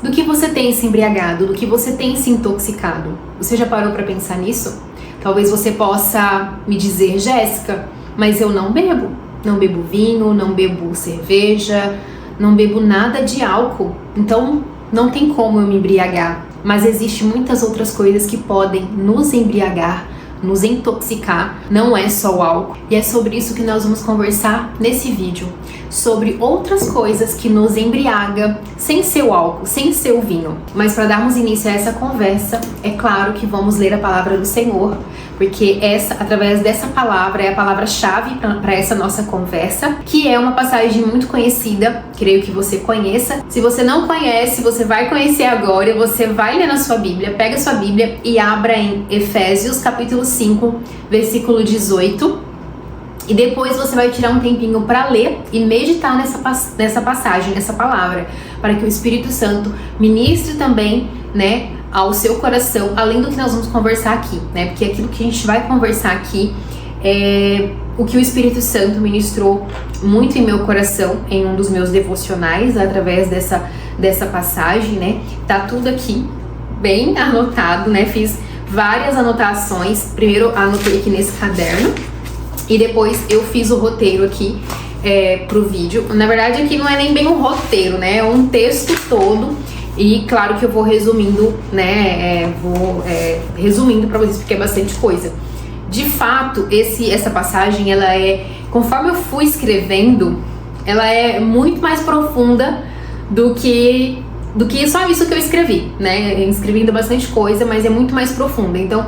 Do que você tem se embriagado? Do que você tem se intoxicado? Você já parou para pensar nisso? Talvez você possa me dizer, Jéssica, mas eu não bebo. Não bebo vinho, não bebo cerveja, não bebo nada de álcool. Então não tem como eu me embriagar. Mas existem muitas outras coisas que podem nos embriagar, nos intoxicar, não é só o álcool. E é sobre isso que nós vamos conversar nesse vídeo, sobre outras coisas que nos embriaga sem ser o álcool, sem ser o vinho. Mas para darmos início a essa conversa, é claro que vamos ler a palavra do Senhor, porque através dessa palavra é a palavra-chave para essa nossa conversa, que é uma passagem muito conhecida, creio que você conheça. Se você não conhece, você vai conhecer agora, você vai ler na sua Bíblia, pega a sua Bíblia e abra em Efésios capítulo 5, versículo 18. E depois você vai tirar um tempinho para ler e meditar nessa passagem, nessa palavra, para que o Espírito Santo ministre também, né, ao seu coração, além do que nós vamos conversar aqui, né? Porque aquilo que a gente vai conversar aqui é o que o Espírito Santo ministrou muito em meu coração em um dos meus devocionais, através dessa passagem, né? Tá tudo aqui bem anotado, né? Fiz várias anotações. Primeiro anotei aqui nesse caderno e depois eu fiz o roteiro aqui pro vídeo. Na verdade aqui não é nem bem um roteiro, né? É um texto todo. E claro que eu vou resumindo, né, resumindo pra vocês, porque é bastante coisa. De fato, essa passagem, ela conforme eu fui escrevendo, ela é muito mais profunda do que só isso que eu escrevi, né, escrevendo bastante coisa, mas é muito mais profunda. Então,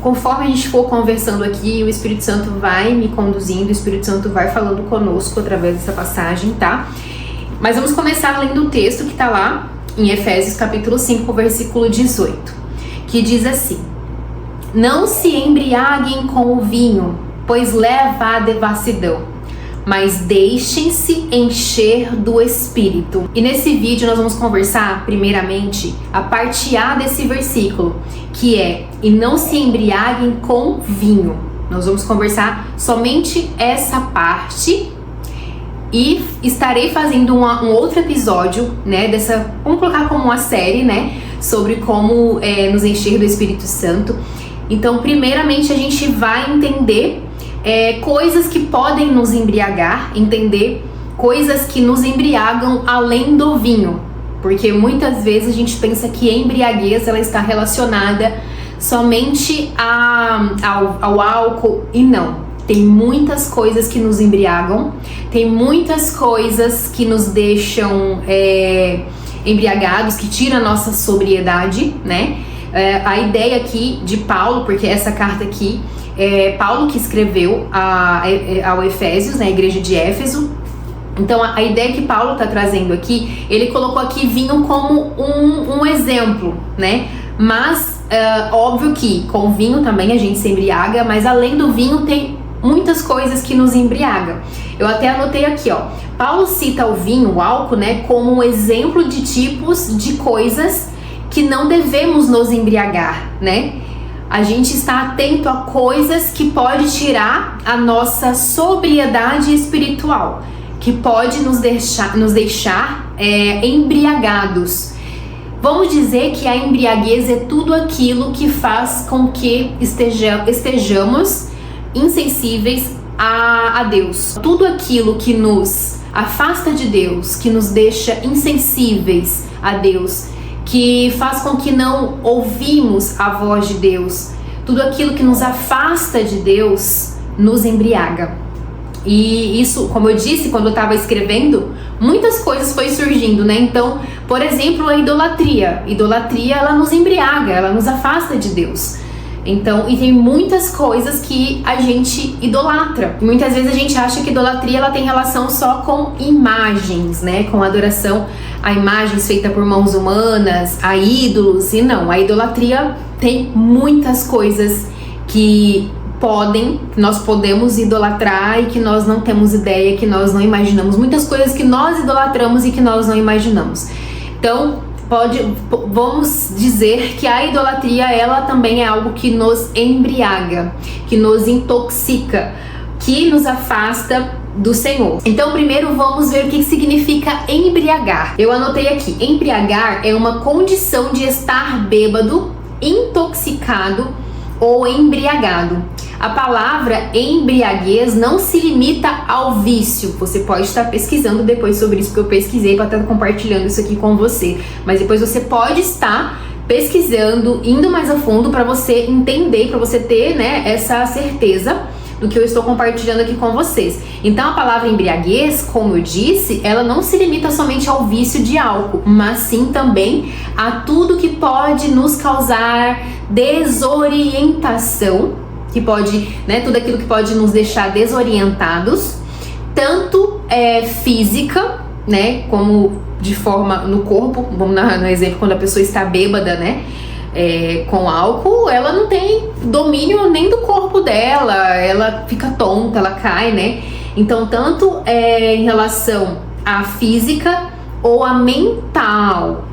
conforme a gente for conversando aqui, o Espírito Santo vai me conduzindo, o Espírito Santo vai falando conosco através dessa passagem, tá? Mas vamos começar lendo o texto que está lá em Efésios capítulo 5, versículo 18, que diz assim: Não se embriaguem com o vinho, pois leva à devassidão, mas deixem-se encher do Espírito. E nesse vídeo nós vamos conversar, primeiramente, a parte A desse versículo, que é: e não se embriaguem com vinho. Nós vamos conversar somente essa parte. E estarei fazendo um outro episódio, né, vamos colocar como uma série, né, sobre como nos encher do Espírito Santo. Então, primeiramente, a gente vai entender coisas que podem nos embriagar, entender coisas que nos embriagam além do vinho. Porque muitas vezes a gente pensa que a embriaguez ela está relacionada somente ao álcool, e não. Tem muitas coisas que nos embriagam, tem muitas coisas que nos deixam embriagados, que tiram a nossa sobriedade, né? A ideia aqui de Paulo, porque essa carta aqui é Paulo que escreveu ao Efésios, na igreja de Éfeso. Então a ideia que Paulo está trazendo aqui, ele colocou aqui vinho como um exemplo, né? Mas óbvio que com vinho também a gente se embriaga, mas além do vinho tem muitas coisas que nos embriagam. Eu até anotei aqui, ó. Paulo cita o vinho, o álcool, né, como um exemplo de tipos de coisas que não devemos nos embriagar, né? A gente está atento a coisas que pode tirar a nossa sobriedade espiritual, que pode nos deixar embriagados. Vamos dizer que a embriaguez é tudo aquilo que faz com que estejamos insensíveis a Deus. Tudo aquilo que nos afasta de Deus, que nos deixa insensíveis a Deus, que faz com que não ouvimos a voz de Deus, tudo aquilo que nos afasta de Deus, nos embriaga. E isso, como eu disse, quando eu estava escrevendo, muitas coisas foi surgindo, né? Então, por exemplo, a idolatria. Idolatria, ela nos embriaga, ela nos afasta de Deus. Então, e tem muitas coisas que a gente idolatra. Muitas vezes a gente acha que idolatria ela tem relação só com imagens, né? Com adoração a imagens feitas por mãos humanas, a ídolos. E não, a idolatria tem muitas coisas que nós podemos idolatrar e que nós não temos ideia, que nós não imaginamos. Muitas coisas que nós idolatramos e que nós não imaginamos. Então, vamos dizer que a idolatria, ela também é algo que nos embriaga, que nos intoxica, que nos afasta do Senhor. Então, primeiro vamos ver o que significa embriagar. Eu anotei aqui: embriagar é uma condição de estar bêbado, intoxicado ou embriagado. A palavra embriaguez não se limita ao vício. Você pode estar pesquisando depois sobre isso, porque eu pesquisei para estar compartilhando isso aqui com você. Mas depois você pode estar pesquisando, indo mais a fundo para você entender, para você ter, né, essa certeza do que eu estou compartilhando aqui com vocês. Então a palavra embriaguez, como eu disse, ela não se limita somente ao vício de álcool, mas sim também a tudo que pode nos causar desorientação, que pode, né, tudo aquilo que pode nos deixar desorientados, tanto física, né, como de forma no corpo. Vamos no exemplo, quando a pessoa está bêbada, né, com álcool, ela não tem domínio nem do corpo dela, ela fica tonta, ela cai, né? Então, tanto em relação à física ou à mental,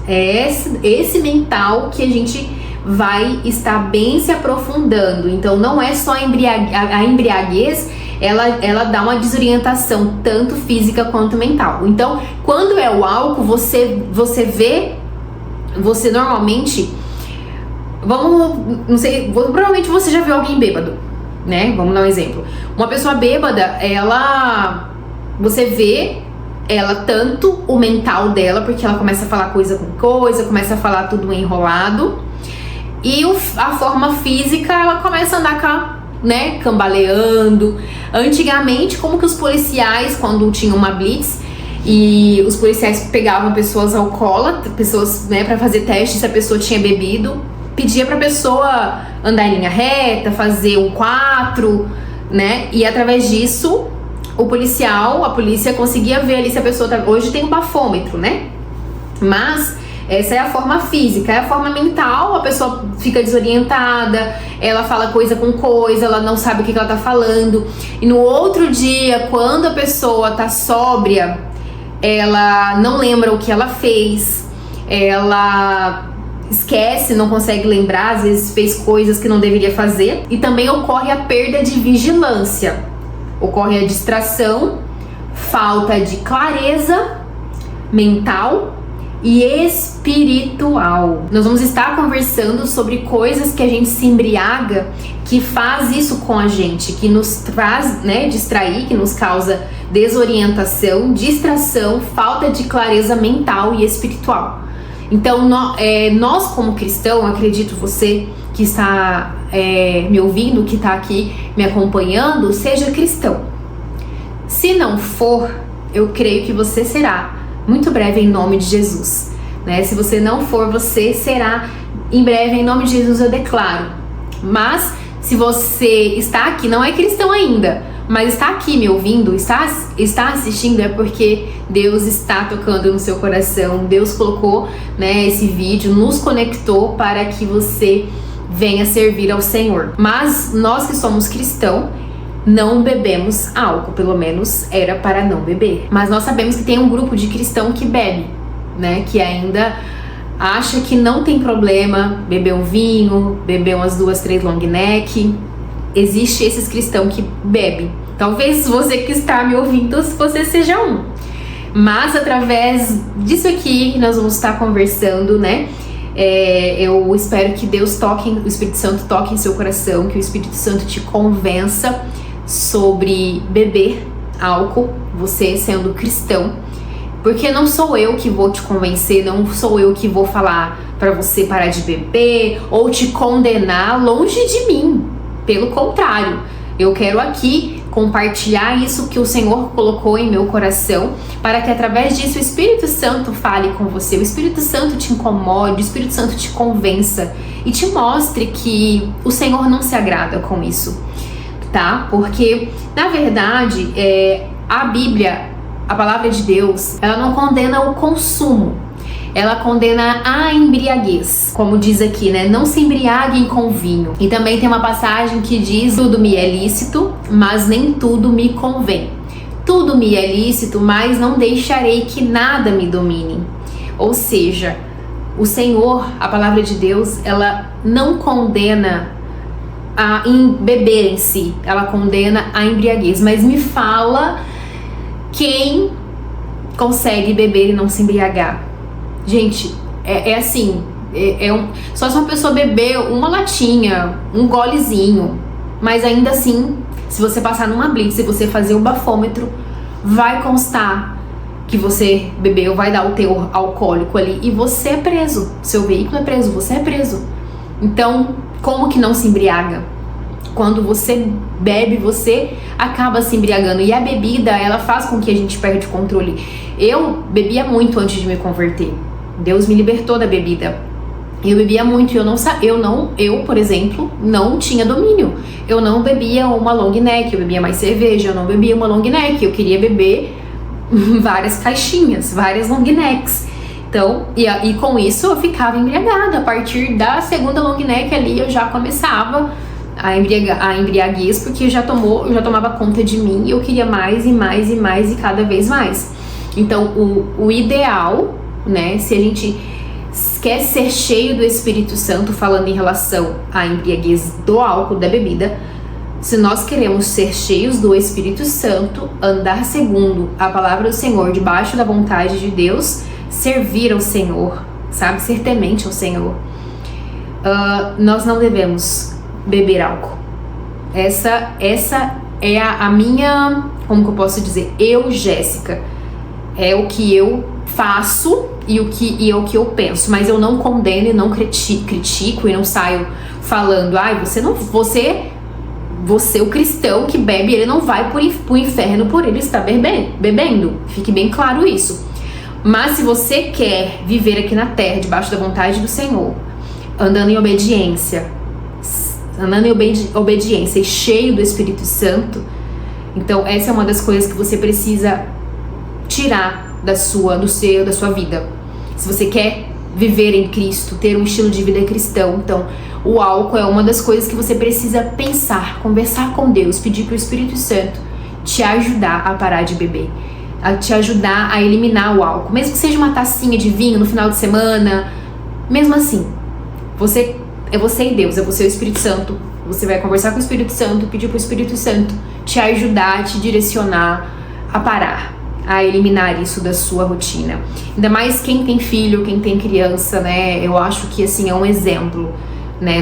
esse mental que a gente vai estar bem se aprofundando. Então, não é só a embriaguez, ela dá uma desorientação tanto física quanto mental. Então, quando é o álcool, você normalmente, provavelmente você já viu alguém bêbado, né? Vamos dar um exemplo. Uma pessoa bêbada, você vê ela tanto o mental dela, porque ela começa a falar coisa com coisa, começa a falar tudo enrolado, e a forma física, ela começa a andar cambaleando. Antigamente, como que os policiais, quando tinha uma blitz, e os policiais pegavam pessoas alcoólatras, pessoas, né, para fazer teste se a pessoa tinha bebido, pedia pra pessoa andar em linha reta, fazer um 4, né, e através disso a polícia conseguia ver ali se a pessoa tá... Hoje tem um bafômetro, né, mas essa é a forma física. É a forma mental, a pessoa fica desorientada, ela fala coisa com coisa, ela não sabe o que ela tá falando, e no outro dia, quando a pessoa tá sóbria, ela não lembra o que ela fez, ela esquece, não consegue lembrar, às vezes fez coisas que não deveria fazer, e também ocorre a perda de vigilância, ocorre a distração, falta de clareza mental e espiritual. Nós vamos estar conversando sobre coisas que a gente se embriaga, que faz isso com a gente, que nos faz, né, distrair, que nos causa desorientação, distração, falta de clareza mental e espiritual. Então, nós como cristão, acredito você que está me ouvindo, que está aqui me acompanhando, seja cristão. Se não for, eu creio que você será muito breve em nome de Jesus, né? Se você não for, você será em breve em nome de Jesus, eu declaro. Mas se você está aqui, não é cristão ainda, mas está aqui me ouvindo, está assistindo, é porque Deus está tocando no seu coração. Deus colocou, né, esse vídeo, nos conectou para que você venha servir ao Senhor. Mas nós que somos cristãos, não bebemos álcool, pelo menos era para não beber. Mas nós sabemos que tem um grupo de cristão que bebe, né? Que ainda acha que não tem problema beber um vinho, beber umas 2, 3 long neck. Existe esses cristãos que bebem. Talvez você que está me ouvindo, você seja um. Mas através disso aqui, nós vamos estar conversando, né? Eu espero que Deus toque, o Espírito Santo toque em seu coração, que o Espírito Santo te convença sobre beber álcool, você sendo cristão, porque não sou eu que vou te convencer, não sou eu que vou falar para você parar de beber ou te condenar, longe de mim. Pelo contrário, eu quero aqui compartilhar isso que o Senhor colocou em meu coração, para que através disso o Espírito Santo fale com você, o Espírito Santo te incomode, o Espírito Santo te convença e te mostre que o Senhor não se agrada com isso, tá? Porque, na verdade, a Bíblia, a palavra de Deus, ela não condena o consumo, ela condena a embriaguez, como diz aqui, né? Não se embriaguem com vinho. E também tem uma passagem que diz: tudo me é lícito, mas nem tudo me convém. Tudo me é lícito, mas não deixarei que nada me domine. Ou seja, o Senhor, a palavra de Deus, ela não condena em beber em si, ela condena a embriaguez. Mas me fala quem consegue beber e não se embriagar. Gente, assim, só se uma pessoa beber uma latinha, um golezinho, mas ainda assim, se você passar numa blitz, se você fazer um bafômetro, vai constar que você bebeu, vai dar o teor alcoólico ali e você é preso, seu veículo é preso, você é preso. Então, como que não se embriaga? Quando você bebe, você acaba se embriagando. E a bebida, ela faz com que a gente perde o controle. Eu bebia muito antes de me converter. Deus me libertou da bebida. Eu bebia muito e eu, por exemplo, não tinha domínio. Eu não bebia uma long neck, eu bebia mais cerveja, eu não bebia uma long neck. Eu queria beber várias caixinhas, várias long necks. Então, e com isso eu ficava embriagada. A partir da segunda long neck ali eu já começava a embriaguez, porque já tomava conta de mim e eu queria mais e mais e mais e cada vez mais. Então, o ideal, né, se a gente quer ser cheio do Espírito Santo, falando em relação à embriaguez do álcool, da bebida, se nós queremos ser cheios do Espírito Santo, andar segundo a palavra do Senhor, debaixo da vontade de Deus, servir ao Senhor, sabe, ser temente ao Senhor, nós não devemos beber álcool. Essa é a minha, como que eu posso dizer, Jéssica, é o que eu faço e é o que eu penso, mas eu não condeno e não critico e não saio falando, você, o cristão que bebe, ele não vai pro inferno por ele estar bebendo. Fique bem claro isso. Mas se você quer viver aqui na terra, debaixo da vontade do Senhor, andando em obediência e cheio do Espírito Santo, então essa é uma das coisas que você precisa tirar da sua vida. Se você quer viver em Cristo, ter um estilo de vida cristão, então o álcool é uma das coisas que você precisa pensar, conversar com Deus, pedir para o Espírito Santo te ajudar a parar de beber, a te ajudar a eliminar o álcool, mesmo que seja uma tacinha de vinho no final de semana. Mesmo assim, é você e Deus, é você e o Espírito Santo. Você vai conversar com o Espírito Santo, pedir para o Espírito Santo te ajudar, te direcionar a parar, a eliminar isso da sua rotina. Ainda mais quem tem filho, quem tem criança, né? Eu acho que assim é um exemplo, né?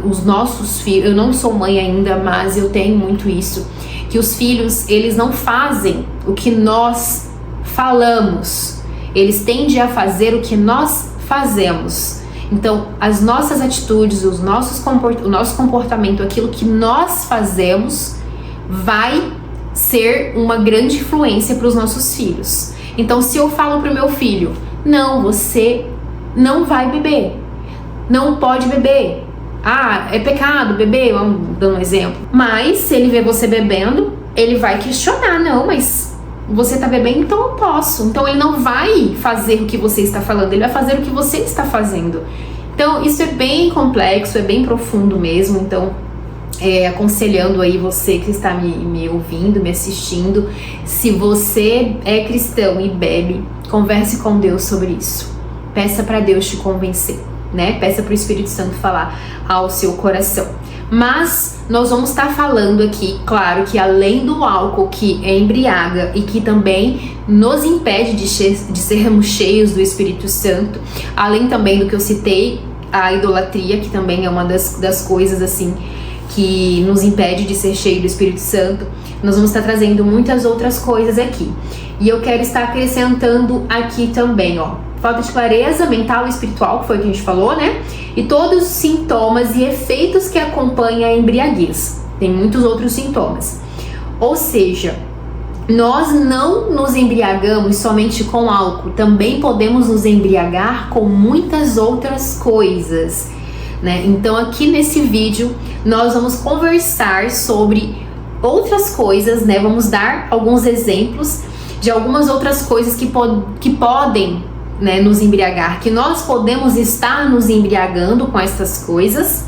Os nossos filhos, eu não sou mãe ainda, mas eu tenho muito isso, que os filhos, eles não fazem o que nós falamos, eles tendem a fazer o que nós fazemos. Então, as nossas atitudes, o nosso comportamento, aquilo que nós fazemos, vai ser uma grande influência para os nossos filhos. Então, se eu falo para o meu filho, não, você não vai beber, não pode beber, é pecado beber, vamos dando um exemplo. Mas, se ele vê você bebendo, ele vai questionar, não, mas você está bebendo, então eu posso. Então, ele não vai fazer o que você está falando, ele vai fazer o que você está fazendo. Então, isso é bem complexo, é bem profundo mesmo. Então, aconselhando aí você que está me ouvindo, me assistindo, se você é cristão e bebe, converse com Deus sobre isso. Peça para Deus te convencer, né? Peça para o Espírito Santo falar ao seu coração. Mas nós vamos estar falando aqui, claro, que além do álcool que embriaga e que também nos impede de sermos cheios do Espírito Santo, além também do que eu citei, a idolatria, que também é uma das coisas assim que nos impede de ser cheio do Espírito Santo, nós vamos estar trazendo muitas outras coisas aqui. E eu quero estar acrescentando aqui também, falta de clareza mental e espiritual, que foi o que a gente falou, né? E todos os sintomas e efeitos que acompanham a embriaguez. Tem muitos outros sintomas. Ou seja, nós não nos embriagamos somente com álcool, também podemos nos embriagar com muitas outras coisas, né? Então aqui nesse vídeo nós vamos conversar sobre outras coisas, né? Vamos dar alguns exemplos de algumas outras coisas que podem, né, nos embriagar, que nós podemos estar nos embriagando com essas coisas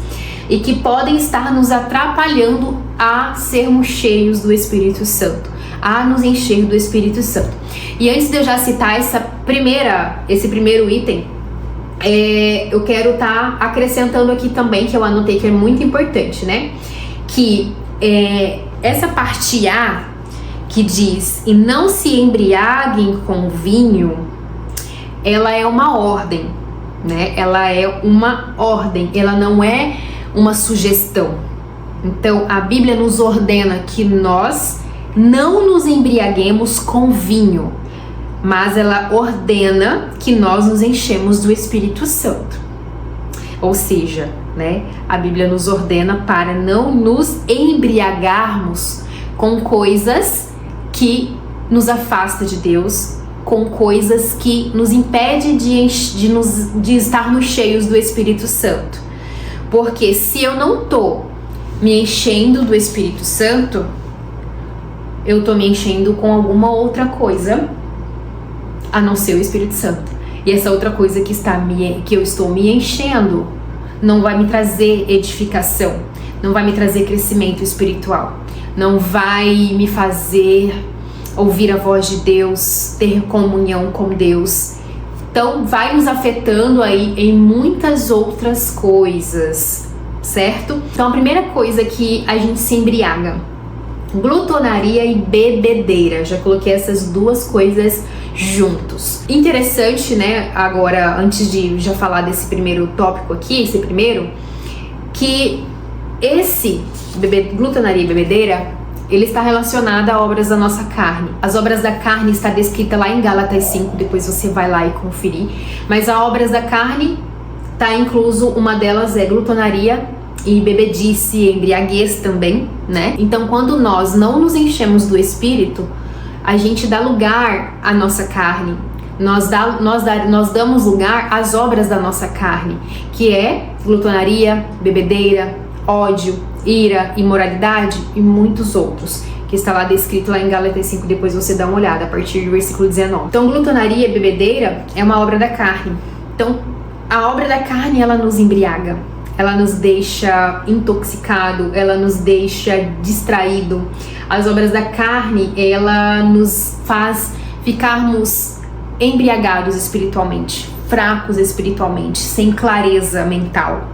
e que podem estar nos atrapalhando a sermos cheios do Espírito Santo, a nos encher do Espírito Santo. E antes de eu já citar esse primeiro item, eu quero estar acrescentando aqui também, que eu anotei que é muito importante, né? Que essa parte A, que diz, e não se embriaguem com vinho, ela é uma ordem, né? Ela é uma ordem, ela não é uma sugestão. Então, a Bíblia nos ordena que nós não nos embriaguemos com vinho, mas ela ordena que nós nos enchemos do Espírito Santo. Ou seja, né, a Bíblia nos ordena para não nos embriagarmos com coisas que nos afastam de Deus, com coisas que nos impedem de estarmos cheios do Espírito Santo. Porque se eu não estou me enchendo do Espírito Santo, eu estou me enchendo com alguma outra coisa a não ser o Espírito Santo. E essa outra coisa que eu estou me enchendo não vai me trazer edificação, não vai me trazer crescimento espiritual, não vai me fazer ouvir a voz de Deus, ter comunhão com Deus. Então vai nos afetando aí em muitas outras coisas, certo? Então a primeira coisa que a gente se embriaga: glutonaria e bebedeira. Já coloquei essas duas coisas juntos. Interessante, né? Agora, antes de já falar desse primeiro tópico aqui, que glutonaria e bebedeira, ele está relacionado a obras da nossa carne. As obras da carne está descrita lá em Gálatas 5, depois você vai lá e conferir. Mas as obras da carne está incluso, uma delas é glutonaria e bebedice, embriaguez também, né? Então, quando nós não nos enchemos do Espírito, a gente dá lugar à nossa carne. Nós damos lugar às obras da nossa carne, que é glutonaria, bebedeira, ódio, ira, imoralidade e muitos outros, que está lá descrito lá em Gálatas 5, depois você dá uma olhada, a partir do versículo 19. Então, glutonaria e bebedeira é uma obra da carne. Então, a obra da carne, ela nos embriaga. Ela nos deixa intoxicado, ela nos deixa distraído. As obras da carne, ela nos faz ficarmos embriagados espiritualmente, fracos espiritualmente, sem clareza mental.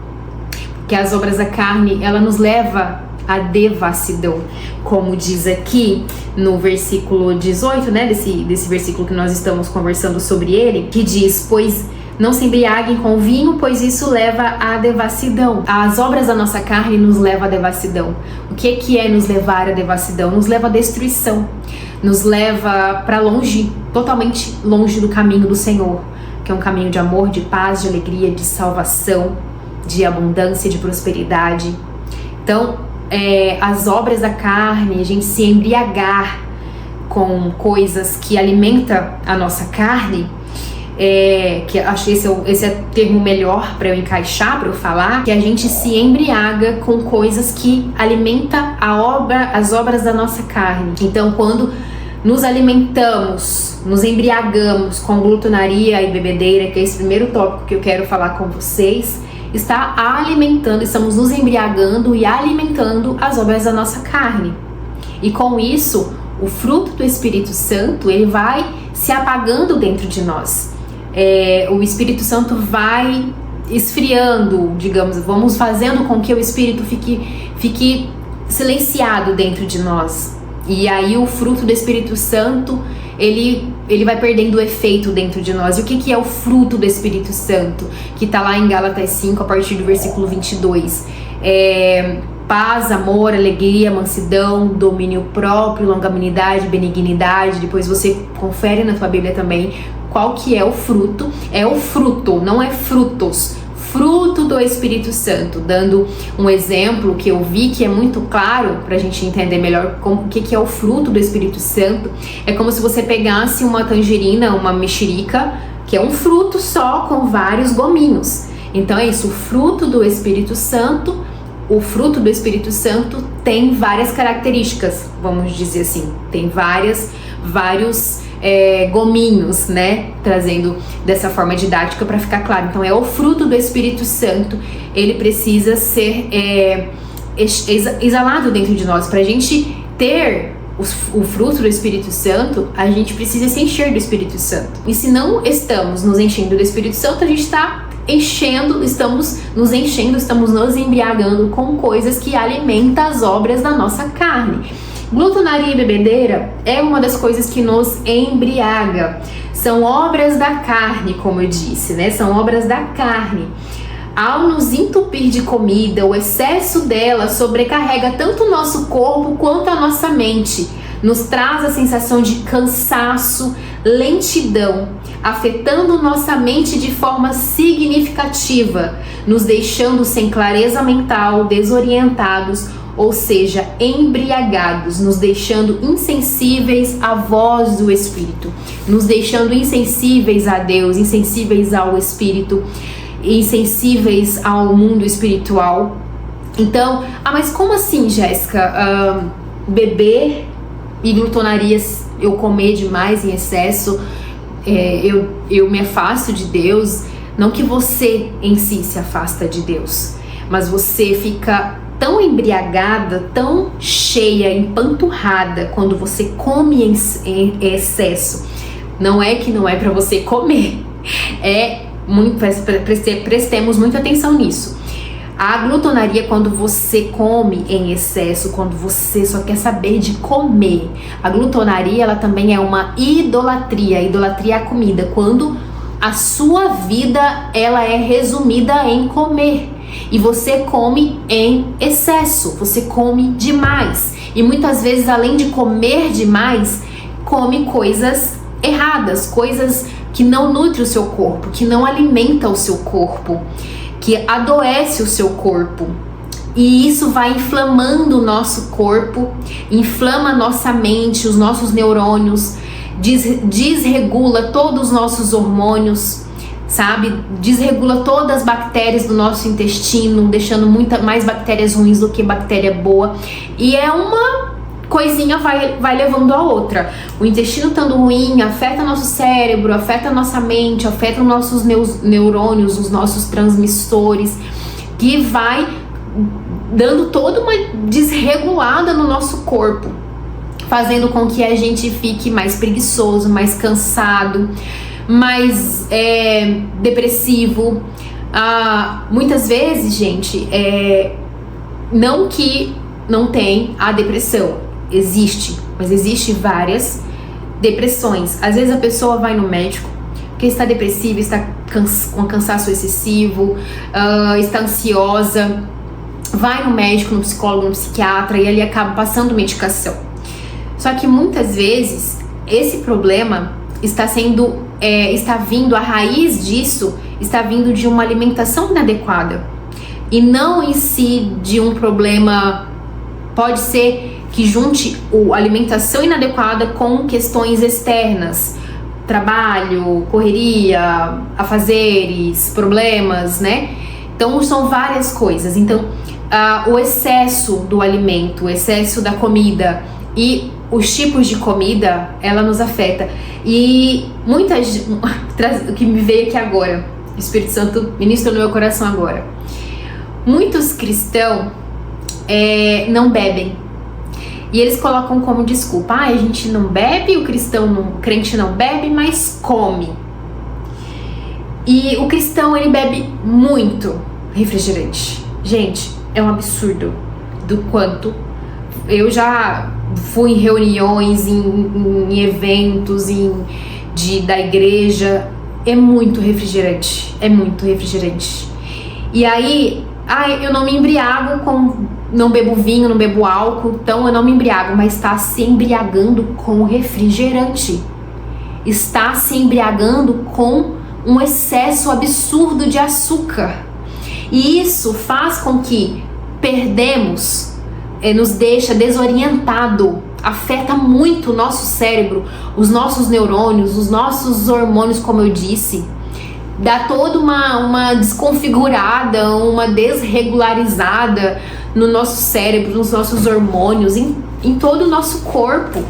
Porque as obras da carne, ela nos leva à devassidão, como diz aqui no versículo 18, né, desse versículo que nós estamos conversando sobre ele, que diz: pois não se embriaguem com vinho, pois isso leva à devassidão. As obras da nossa carne nos levam à devassidão. O que é nos levar à devassidão? Nos leva à destruição. Nos leva para longe, totalmente longe do caminho do Senhor, que é um caminho de amor, de paz, de alegria, de salvação, de abundância, de prosperidade. Então, as obras da carne, a gente se embriagar com coisas que alimentam a nossa carne, que acho esse é o termo melhor para eu encaixar, para eu falar, que a gente se embriaga com coisas que alimentam as obras da nossa carne. Então, quando nos alimentamos, nos embriagamos com glutonaria e bebedeira, que é esse primeiro tópico que eu quero falar com vocês, estamos nos embriagando e alimentando as obras da nossa carne. E com isso, o fruto do Espírito Santo, ele vai se apagando dentro de nós. O Espírito Santo vai esfriando, digamos, vamos fazendo com que o Espírito fique silenciado dentro de nós. E aí o fruto do Espírito Santo, ele vai perdendo o efeito dentro de nós. E o que é o fruto do Espírito Santo? Que está lá em Gálatas 5, a partir do versículo 22. Paz, amor, alegria, mansidão, domínio próprio, longanimidade, benignidade. Depois você confere na tua Bíblia também qual que é o fruto. É o fruto, não é frutos. Fruto do Espírito Santo. Dando um exemplo que eu vi que é muito claro para a gente entender melhor o que é o fruto do Espírito Santo. É como se você pegasse uma tangerina, uma mexerica, que é um fruto só com vários gominhos. Então é isso, o fruto do Espírito Santo. O fruto do Espírito Santo tem várias características, vamos dizer assim. Tem vários gominhos, né? Trazendo dessa forma didática para ficar claro. Então é o fruto do Espírito Santo. Ele precisa ser exalado dentro de nós para a gente ter o fruto do Espírito Santo, a gente precisa se encher do Espírito Santo. E se não estamos nos enchendo do Espírito Santo, a gente estamos nos embriagando com coisas que alimentam as obras da nossa carne. Glutonaria e bebedeira é uma das coisas que nos embriaga. São obras da carne, como eu disse, né? São obras da carne. Ao nos entupir de comida, o excesso dela sobrecarrega tanto o nosso corpo quanto a nossa mente. Nos traz a sensação de cansaço, lentidão, afetando nossa mente de forma significativa, nos deixando sem clareza mental, desorientados, ou seja, embriagados, nos deixando insensíveis à voz do Espírito, nos deixando insensíveis a Deus, insensíveis ao Espírito, insensíveis ao mundo espiritual. Então, mas como assim, Jéssica? Beber e glutonarias, eu comer demais em excesso, eu me afasto de Deus? Não que você em si se afasta de Deus, mas você fica tão embriagada, tão cheia, empanturrada quando você come em excesso. Não é que não é para você comer, prestemos muita atenção nisso. A glutonaria é quando você come em excesso, quando você só quer saber de comer. A glutonaria, ela também é uma idolatria. A idolatria é a comida, quando a sua vida ela é resumida em comer. E você come em excesso, você come demais. E muitas vezes, além de comer demais, come coisas erradas, coisas que não nutrem o seu corpo, que não alimentam o seu corpo, que adoece o seu corpo. E isso vai inflamando o nosso corpo, inflama a nossa mente, os nossos neurônios, desregula todos os nossos hormônios, sabe? Desregula todas as bactérias do nosso intestino, deixando mais bactérias ruins do que bactéria boa. E é uma coisinha vai levando a outra. O intestino estando ruim afeta nosso cérebro, afeta nossa mente, afeta os nossos neurônios, os nossos transmissores, que vai dando toda uma desregulada no nosso corpo, fazendo com que a gente fique mais preguiçoso, mais cansado, mais depressivo. Muitas vezes, gente, não que não tem a depressão, existe, mas existe várias depressões. Às vezes a pessoa vai no médico porque está depressiva, está com cansaço excessivo, está ansiosa, vai no médico, no psicólogo, no psiquiatra, e ali acaba passando medicação. Só que muitas vezes esse problema está vindo, a raiz disso está vindo de uma alimentação inadequada, e não em si de um problema. Pode ser que junte a alimentação inadequada com questões externas, trabalho, correria, afazeres, problemas, né? Então são várias coisas. Então o excesso do alimento, o excesso da comida e os tipos de comida, ela nos afeta. E o que me veio aqui agora, o Espírito Santo ministra no meu coração agora. Muitos cristãos não bebem. E eles colocam como desculpa: a gente não bebe, o crente não bebe, mas come. E o cristão, ele bebe muito refrigerante. Gente, é um absurdo do quanto. Eu já fui em reuniões, em eventos da igreja. É muito refrigerante. E aí, eu não me embriago não bebo vinho, não bebo álcool, então eu não me embriago, mas está se embriagando com refrigerante. Está se embriagando com um excesso absurdo de açúcar. E isso faz com que perdemos, nos deixa desorientado, afeta muito o nosso cérebro, os nossos neurônios, os nossos hormônios, como eu disse. Dá toda uma desconfigurada, uma desregularizada no nosso cérebro, nos nossos hormônios, em todo o nosso corpo.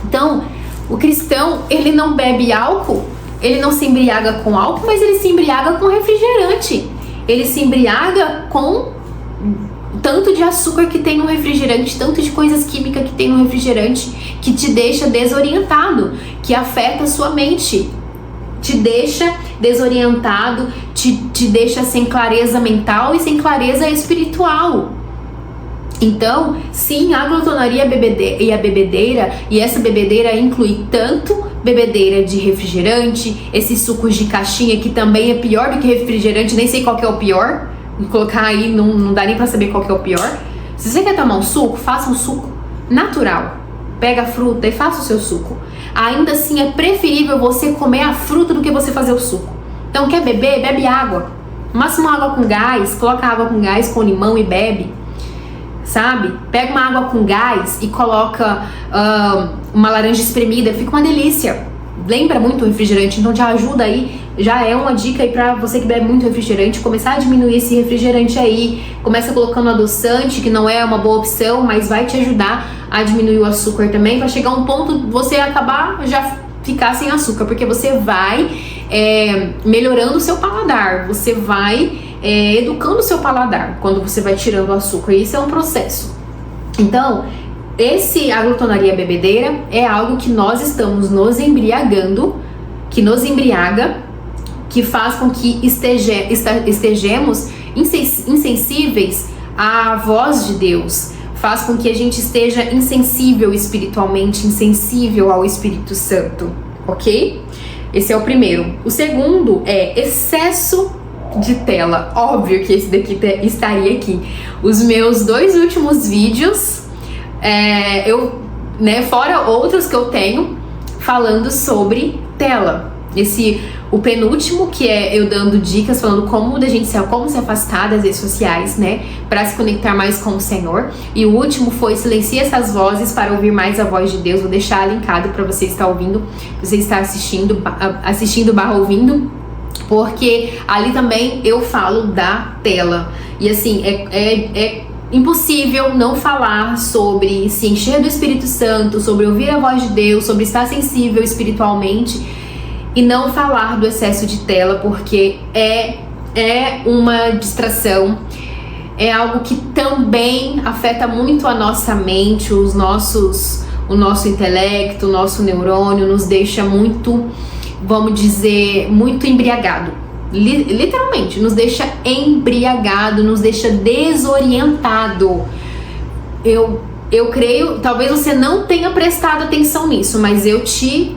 Então, o cristão, ele não bebe álcool, ele não se embriaga com álcool, mas ele se embriaga com refrigerante. Ele se embriaga com tanto de açúcar que tem no refrigerante, tanto de coisas químicas que tem no refrigerante, que te deixa desorientado, que afeta a sua mente, te deixa desorientado, te deixa sem clareza mental e sem clareza espiritual. Então, sim, a glutonaria e a bebedeira, e essa bebedeira inclui tanto bebedeira de refrigerante, esses sucos de caixinha que também é pior do que refrigerante, nem sei qual que é o pior, vou colocar aí, não dá nem pra saber qual que é o pior. Se você quer tomar um suco, faça um suco natural, pega a fruta e faça o seu suco. Ainda assim é preferível você comer a fruta do que você fazer o suco. Então quer beber? Bebe água, máximo água com gás, coloca água com gás com limão e bebe. Sabe? Pega uma água com gás e coloca uma laranja espremida, fica uma delícia. Lembra muito o refrigerante, então já ajuda aí, já é uma dica aí pra você que bebe muito refrigerante, começar a diminuir esse refrigerante aí. Começa colocando adoçante, que não é uma boa opção, mas vai te ajudar a diminuir o açúcar também, vai chegar um ponto você acabar já ficar sem açúcar, porque você vai melhorando o seu paladar, você vai educando o seu paladar quando você vai tirando o açúcar. Isso é um processo. Então, a glutonaria bebedeira é algo que nós estamos nos embriagando, que nos embriaga, que faz com que estejamos insensíveis à voz de Deus, faz com que a gente esteja insensível espiritualmente, insensível ao Espírito Santo, ok? Esse é o primeiro. O segundo é excesso de tela. Óbvio que esse daqui estaria aqui. Os meus 2 últimos vídeos, fora outros que eu tenho, falando sobre tela. O penúltimo, que é eu dando dicas, falando como se afastar das redes sociais, né, para se conectar mais com o Senhor. E o último foi silencie essas vozes para ouvir mais a voz de Deus. Vou deixar linkado para você estar ouvindo, você está assistindo/ouvindo, porque ali também eu falo da tela. E assim, é impossível não falar sobre se encher do Espírito Santo, sobre ouvir a voz de Deus, sobre estar sensível espiritualmente, e não falar do excesso de tela, porque é uma distração, é algo que também afeta muito a nossa mente, o nosso intelecto, o nosso neurônio, nos deixa muito, vamos dizer, muito embriagado. Literalmente, nos deixa embriagado, nos deixa desorientado. Eu creio, talvez você não tenha prestado atenção nisso, mas eu te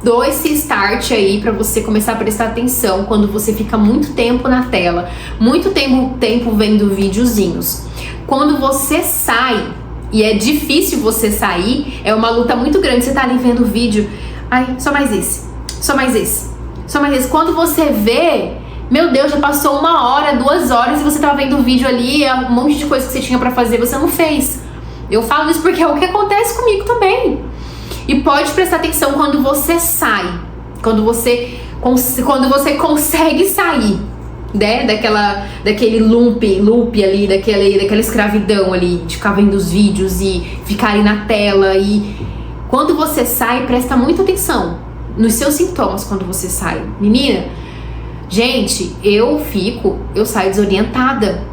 dou esse start aí pra você começar a prestar atenção quando você fica muito tempo na tela, muito tempo vendo videozinhos. Quando você sai, e é difícil você sair, é uma luta muito grande, você tá ali vendo o vídeo, ai, só mais esse. Quando você vê, meu Deus, já passou 1 hora, 2 horas e você tava vendo o vídeo ali, um monte de coisa que você tinha pra fazer, você não fez. Eu falo isso porque é o que acontece comigo também. E pode prestar atenção quando você sai, quando você consegue sair, né, daquele loop ali, daquela escravidão ali, de ficar vendo os vídeos e ficar ali na tela. E quando você sai, presta muita atenção nos seus sintomas quando você sai. Menina, gente, eu saio desorientada.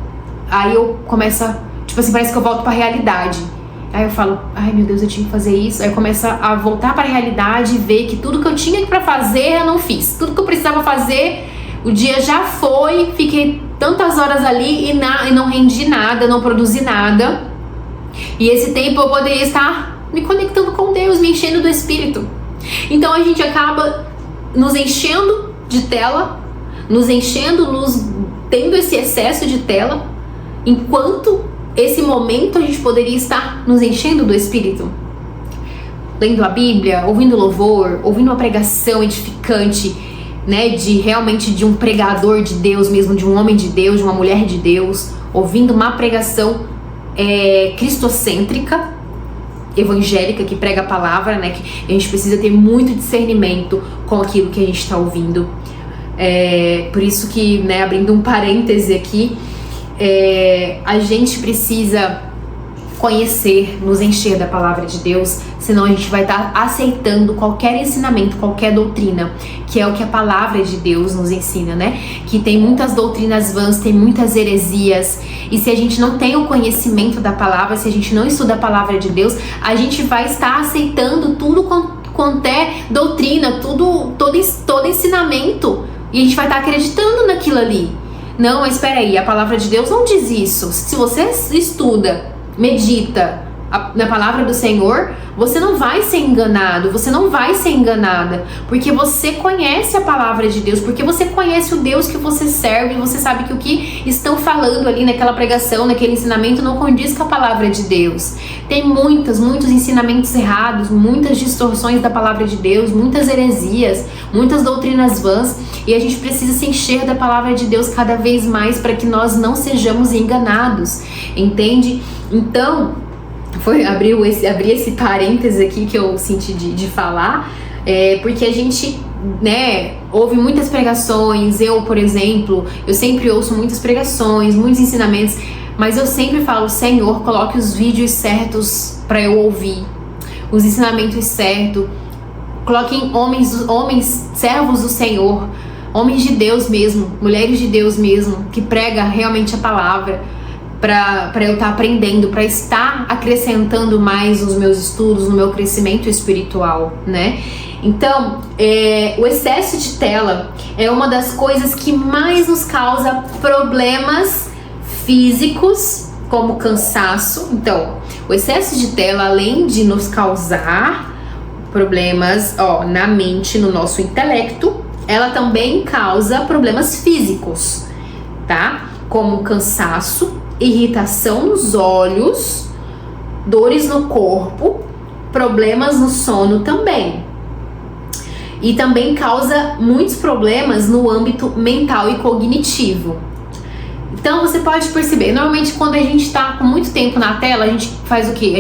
Aí eu começo tipo assim, parece que eu volto pra realidade. Aí eu falo, ai meu Deus, eu tinha que fazer isso. Aí eu começo a voltar para a realidade e ver que tudo que eu tinha para fazer eu não fiz. Tudo que eu precisava fazer, o dia já foi, fiquei tantas horas ali e não rendi nada, não produzi nada. E esse tempo eu poderia estar me conectando com Deus, me enchendo do Espírito. Então a gente acaba nos enchendo de tela, tendo esse excesso de tela, enquanto esse momento a gente poderia estar nos enchendo do Espírito, lendo a Bíblia, ouvindo louvor, ouvindo uma pregação edificante, né, de um pregador de Deus mesmo, de um homem de Deus, de uma mulher de Deus, ouvindo uma pregação cristocêntrica, evangélica, que prega a palavra, né, que a gente precisa ter muito discernimento com aquilo que a gente está ouvindo. Por isso que, né, abrindo um parêntese aqui, a gente precisa conhecer, nos encher da palavra de Deus, senão a gente vai estar aceitando qualquer ensinamento, qualquer doutrina, que é o que a palavra de Deus nos ensina, né? Que tem muitas doutrinas vãs, tem muitas heresias, e se a gente não tem o conhecimento da palavra, se a gente não estuda a palavra de Deus, a gente vai estar aceitando tudo quanto é doutrina, todo ensinamento, e a gente vai estar acreditando naquilo ali. Não, mas espera aí, a palavra de Deus não diz isso. Se você estuda, medita na palavra do Senhor, você não vai ser enganado, você não vai ser enganada, porque você conhece a palavra de Deus, porque você conhece o Deus que você serve, você sabe que o que estão falando ali naquela pregação, naquele ensinamento não condiz com a palavra de Deus. Tem muitos ensinamentos errados, muitas distorções da palavra de Deus, muitas heresias, muitas doutrinas vãs, e a gente precisa se encher da palavra de Deus cada vez mais para que nós não sejamos enganados, entende? Então, abri esse parêntese aqui que eu senti de falar, porque a gente, né, ouve muitas pregações. Eu, por exemplo, eu sempre ouço muitas pregações, muitos ensinamentos, mas eu sempre falo: Senhor, coloque os vídeos certos para eu ouvir, os ensinamentos certos, coloquem homens, servos do Senhor, homens de Deus mesmo, mulheres de Deus mesmo, que prega realmente a palavra, para eu estar aprendendo, para estar acrescentando mais nos meus estudos, no meu crescimento espiritual, né? Então, o excesso de tela é uma das coisas que mais nos causa problemas físicos, como cansaço. Então, o excesso de tela, além de nos causar problemas, na mente, no nosso intelecto, ela também causa problemas físicos, tá? Como cansaço, irritação nos olhos, dores no corpo, problemas no sono também. E também causa muitos problemas no âmbito mental e cognitivo. Então você pode perceber, normalmente quando a gente está com muito tempo na tela, a gente faz o quê?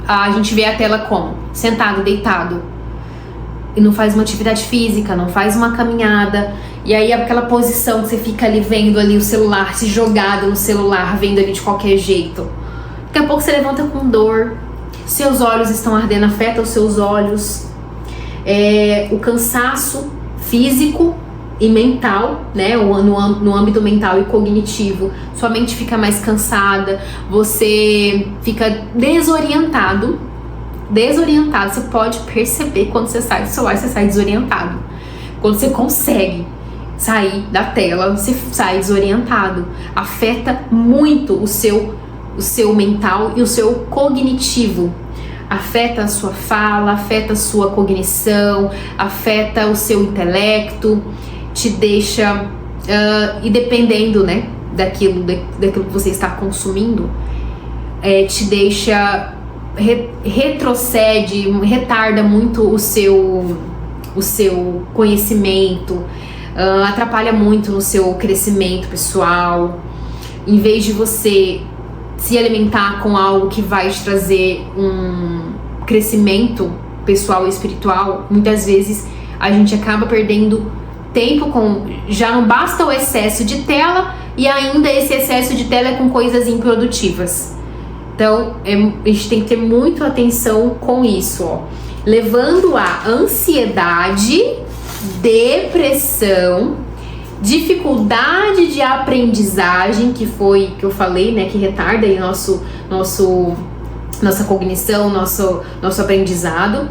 A gente vê a tela como? Sentado, deitado. E não faz uma atividade física, não faz uma caminhada. E aí aquela posição que você fica ali vendo ali o celular, se jogado no celular, vendo ali de qualquer jeito. Daqui a pouco você levanta com dor, seus olhos estão ardendo, afeta os seus olhos. O cansaço físico e mental, né, no âmbito mental e cognitivo, sua mente fica mais cansada, você fica desorientado, você pode perceber quando você sai do celular, você sai desorientado. Quando você consegue sair da tela, você sai desorientado. Afeta muito o seu mental e o seu cognitivo. Afeta a sua fala, afeta a sua cognição, afeta o seu intelecto, te deixa, e dependendo, né, daquilo que você está consumindo, te deixa, retrocede, retarda muito o seu conhecimento, atrapalha muito no seu crescimento pessoal. Em vez de você se alimentar com algo que vai te trazer um crescimento pessoal e espiritual, muitas vezes a gente acaba perdendo tempo já não basta o excesso de tela, e ainda esse excesso de tela é com coisas improdutivas. Então, a gente tem que ter muito atenção com isso, levando a ansiedade, depressão, dificuldade de aprendizagem, que eu falei, né, que retarda aí nossa cognição, nosso aprendizado,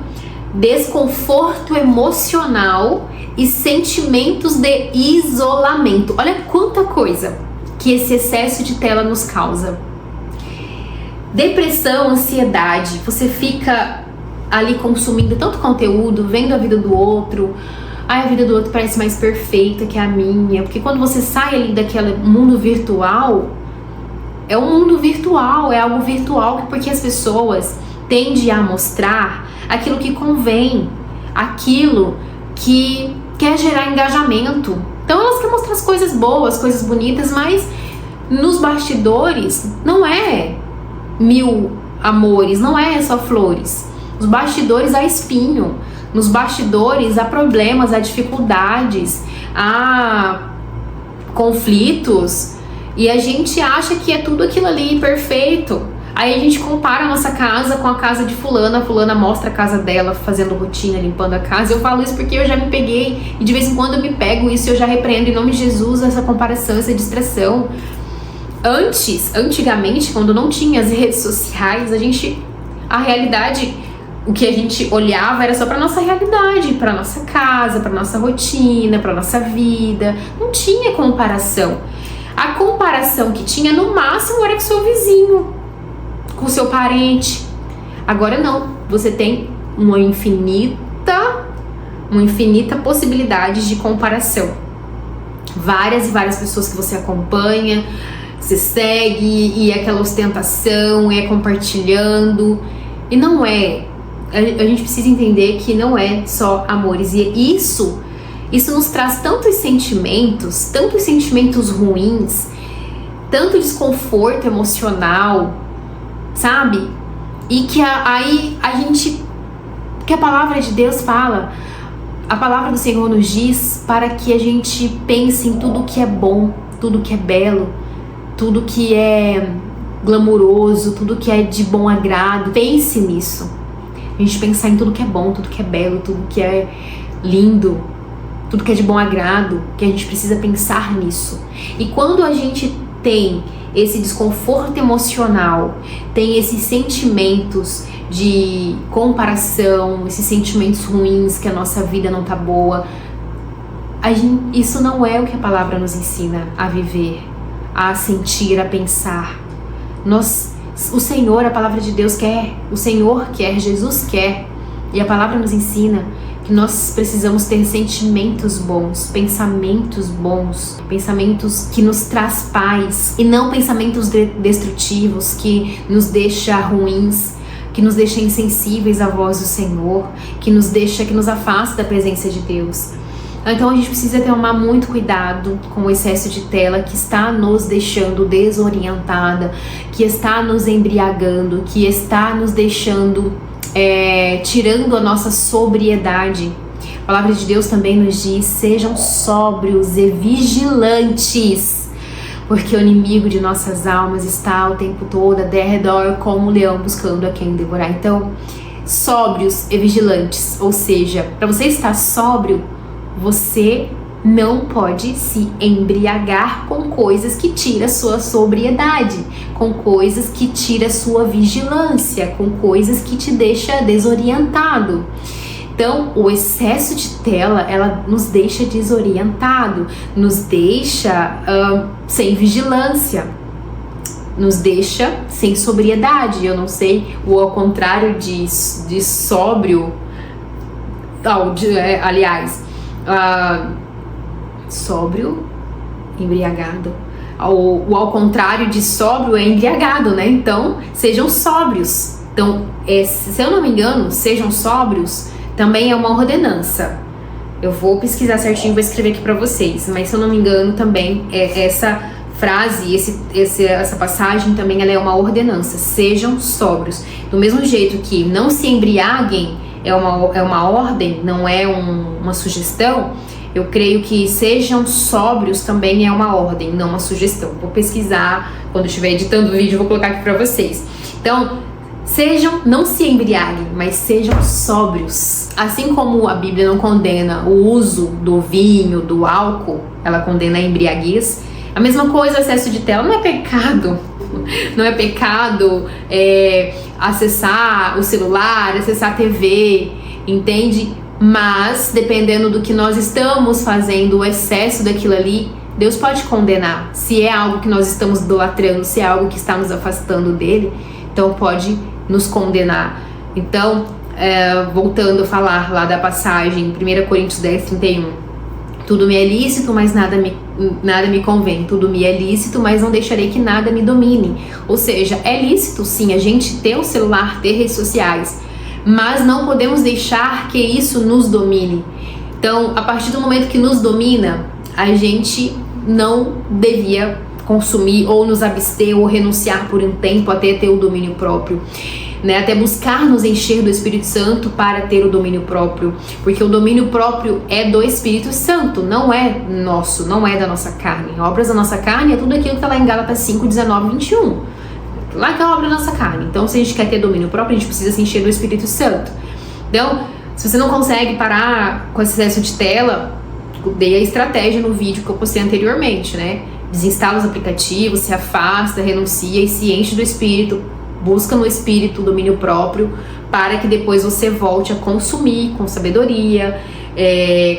desconforto emocional e sentimentos de isolamento. Olha quanta coisa que esse excesso de tela nos causa. Depressão, ansiedade, você fica ali consumindo tanto conteúdo, vendo a vida do outro. A vida do outro parece mais perfeita que a minha. Porque quando você sai ali daquele mundo virtual, é um mundo virtual, é algo virtual, porque as pessoas tendem a mostrar aquilo que convém, aquilo que quer gerar engajamento. Então elas querem mostrar as coisas boas, coisas bonitas, mas nos bastidores não é mil amores, não é só flores. Nos bastidores há espinho. Nos bastidores há problemas, há dificuldades, há conflitos, e a gente acha que é tudo aquilo ali perfeito. Aí a gente compara a nossa casa com a casa de fulana. A fulana mostra a casa dela fazendo rotina, limpando a casa. Eu falo isso porque eu já me peguei e de vez em quando eu me pego isso e eu já repreendo em nome de Jesus essa comparação, essa distração. Antigamente, quando não tinha as redes sociais, a realidade, o que a gente olhava era só pra nossa realidade, pra nossa casa, pra nossa rotina, pra nossa vida. Não tinha comparação. A comparação que tinha no máximo era com o seu vizinho, com o seu parente. Agora não, você tem uma infinita possibilidade de comparação. Várias e várias pessoas que você acompanha, você segue, e é aquela ostentação, é compartilhando. E não é. A gente precisa entender que não é só amores. E isso nos traz tantos sentimentos ruins, tanto desconforto emocional, sabe? E que que a palavra de Deus fala, a palavra do Senhor nos diz para que a gente pense em tudo que é bom, tudo que é belo, tudo que é glamuroso, tudo que é de bom agrado. Pense nisso. A gente pensar em tudo que é bom, tudo que é belo, tudo que é lindo, tudo que é de bom agrado, que a gente precisa pensar nisso. E quando a gente tem esse desconforto emocional, tem esses sentimentos de comparação, esses sentimentos ruins, que a nossa vida não tá boa, isso não é o que a palavra nos ensina a viver, a sentir, a pensar. O Senhor, a palavra de Deus quer, o Senhor quer, Jesus quer, e a palavra nos ensina que nós precisamos ter sentimentos bons, pensamentos que nos traz paz, e não pensamentos destrutivos que nos deixam ruins, que nos deixam insensíveis à voz do Senhor, que nos afasta da presença de Deus. Então a gente precisa tomar muito cuidado com o excesso de tela que está nos deixando desorientada, que está nos embriagando, que está nos deixando tirando a nossa sobriedade. A palavra de Deus também nos diz: sejam sóbrios e vigilantes, porque o inimigo de nossas almas está o tempo todo ao redor como um leão buscando a quem devorar. Então, sóbrios e vigilantes, ou seja, para você estar sóbrio, você não pode se embriagar com coisas que tiram a sua sobriedade, com coisas que tiram a sua vigilância, com coisas que te deixam desorientado. Então, o excesso de tela, ela nos deixa desorientado, nos deixa sem vigilância, nos deixa sem sobriedade. Eu não sei, ou ao contrário de sóbrio, sóbrio, embriagado. Ao contrário de sóbrio é embriagado, né? Então, sejam sóbrios. Então, se eu não me engano, sejam sóbrios também é uma ordenança. Eu vou pesquisar certinho, vou escrever aqui pra vocês. Mas se eu não me engano, também essa frase, essa passagem também ela é uma ordenança. Sejam sóbrios. Do mesmo jeito que não se embriaguem é uma ordem, não é uma sugestão. Eu creio que sejam sóbrios também é uma ordem, não uma sugestão. Vou pesquisar, quando eu estiver editando o vídeo, vou colocar aqui pra vocês. Então, não se embriaguem, mas sejam sóbrios. Assim como a Bíblia não condena o uso do vinho, do álcool, ela condena a embriaguez. A mesma coisa, o excesso de tela não é pecado. Não é pecado acessar o celular, acessar a TV, entende? Mas, dependendo do que nós estamos fazendo, o excesso daquilo ali, Deus pode condenar. Se é algo que nós estamos idolatrando, se é algo que está nos afastando dele, então pode nos condenar. Então, voltando a falar lá da passagem, 1 Coríntios 10:31. Tudo me é lícito, mas nada me convém. Tudo me é lícito, mas não deixarei que nada me domine. Ou seja, é lícito sim a gente ter o celular, ter redes sociais, mas não podemos deixar que isso nos domine. Então, a partir do momento que nos domina, a gente não devia consumir ou nos abster ou renunciar por um tempo até ter o domínio próprio, né? Até buscar nos encher do Espírito Santo para ter o domínio próprio, porque o domínio próprio é do Espírito Santo, não é nosso, não é da nossa carne. Obras da nossa carne é tudo aquilo que está lá em Gálatas 5:19-21. lá que é a obra da nossa carne. Então, se a gente quer ter domínio próprio, a gente precisa se encher do Espírito Santo. Então, se você não consegue parar com esse excesso de tela, dei a estratégia no vídeo que eu postei anteriormente, né? Desinstala os aplicativos, se afasta, renuncia e se enche do Espírito. Busca no Espírito o domínio próprio, para que depois você volte a consumir com sabedoria,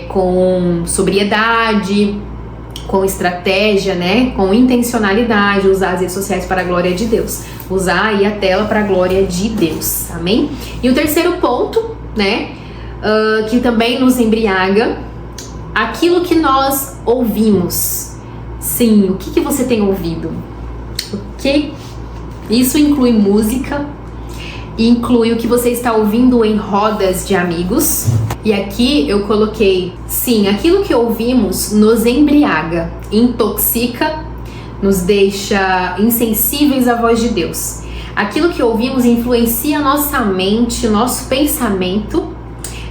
com sobriedade, com estratégia, né? Com intencionalidade, usar as redes sociais para a glória de Deus. Usar aí a tela para a glória de Deus, amém? E o terceiro ponto, né? Que também nos embriaga, aquilo que nós ouvimos. Sim, o que você tem ouvido? Ok? Isso inclui música, inclui o que você está ouvindo em rodas de amigos. E aqui eu coloquei, sim, aquilo que ouvimos nos embriaga, intoxica, nos deixa insensíveis à voz de Deus. Aquilo que ouvimos influencia nossa mente, nosso pensamento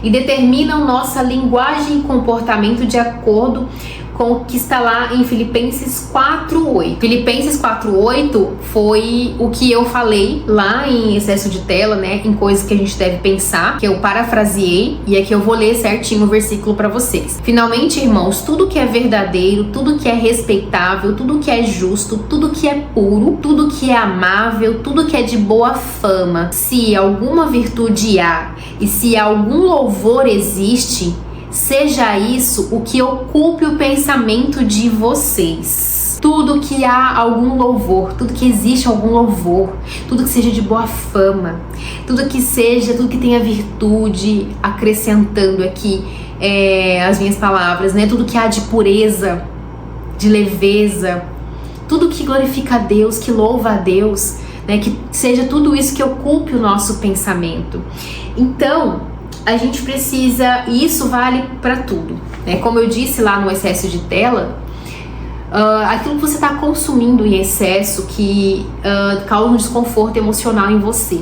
e determina nossa linguagem e comportamento de acordo com o que está lá em Filipenses 4:8. Filipenses 4:8 foi o que eu falei lá em excesso de tela, né? Em coisas que a gente deve pensar, que eu parafraseei, e aqui eu vou ler certinho o versículo para vocês. Finalmente, irmãos, tudo que é verdadeiro, tudo que é respeitável, tudo que é justo, tudo que é puro, tudo que é amável, tudo que é de boa fama, se alguma virtude há e se algum louvor existe, seja isso o que ocupe o pensamento de vocês. Tudo que há algum louvor, tudo que existe algum louvor, tudo que seja de boa fama, tudo que tenha virtude, acrescentando aqui as minhas palavras, né? Tudo que há de pureza, de leveza, tudo que glorifica a Deus, que louva a Deus, né? Que seja tudo isso que ocupe o nosso pensamento. Então, a gente precisa, e isso vale para tudo, né? Como eu disse lá no excesso de tela, aquilo que você está consumindo em excesso que causa um desconforto emocional em você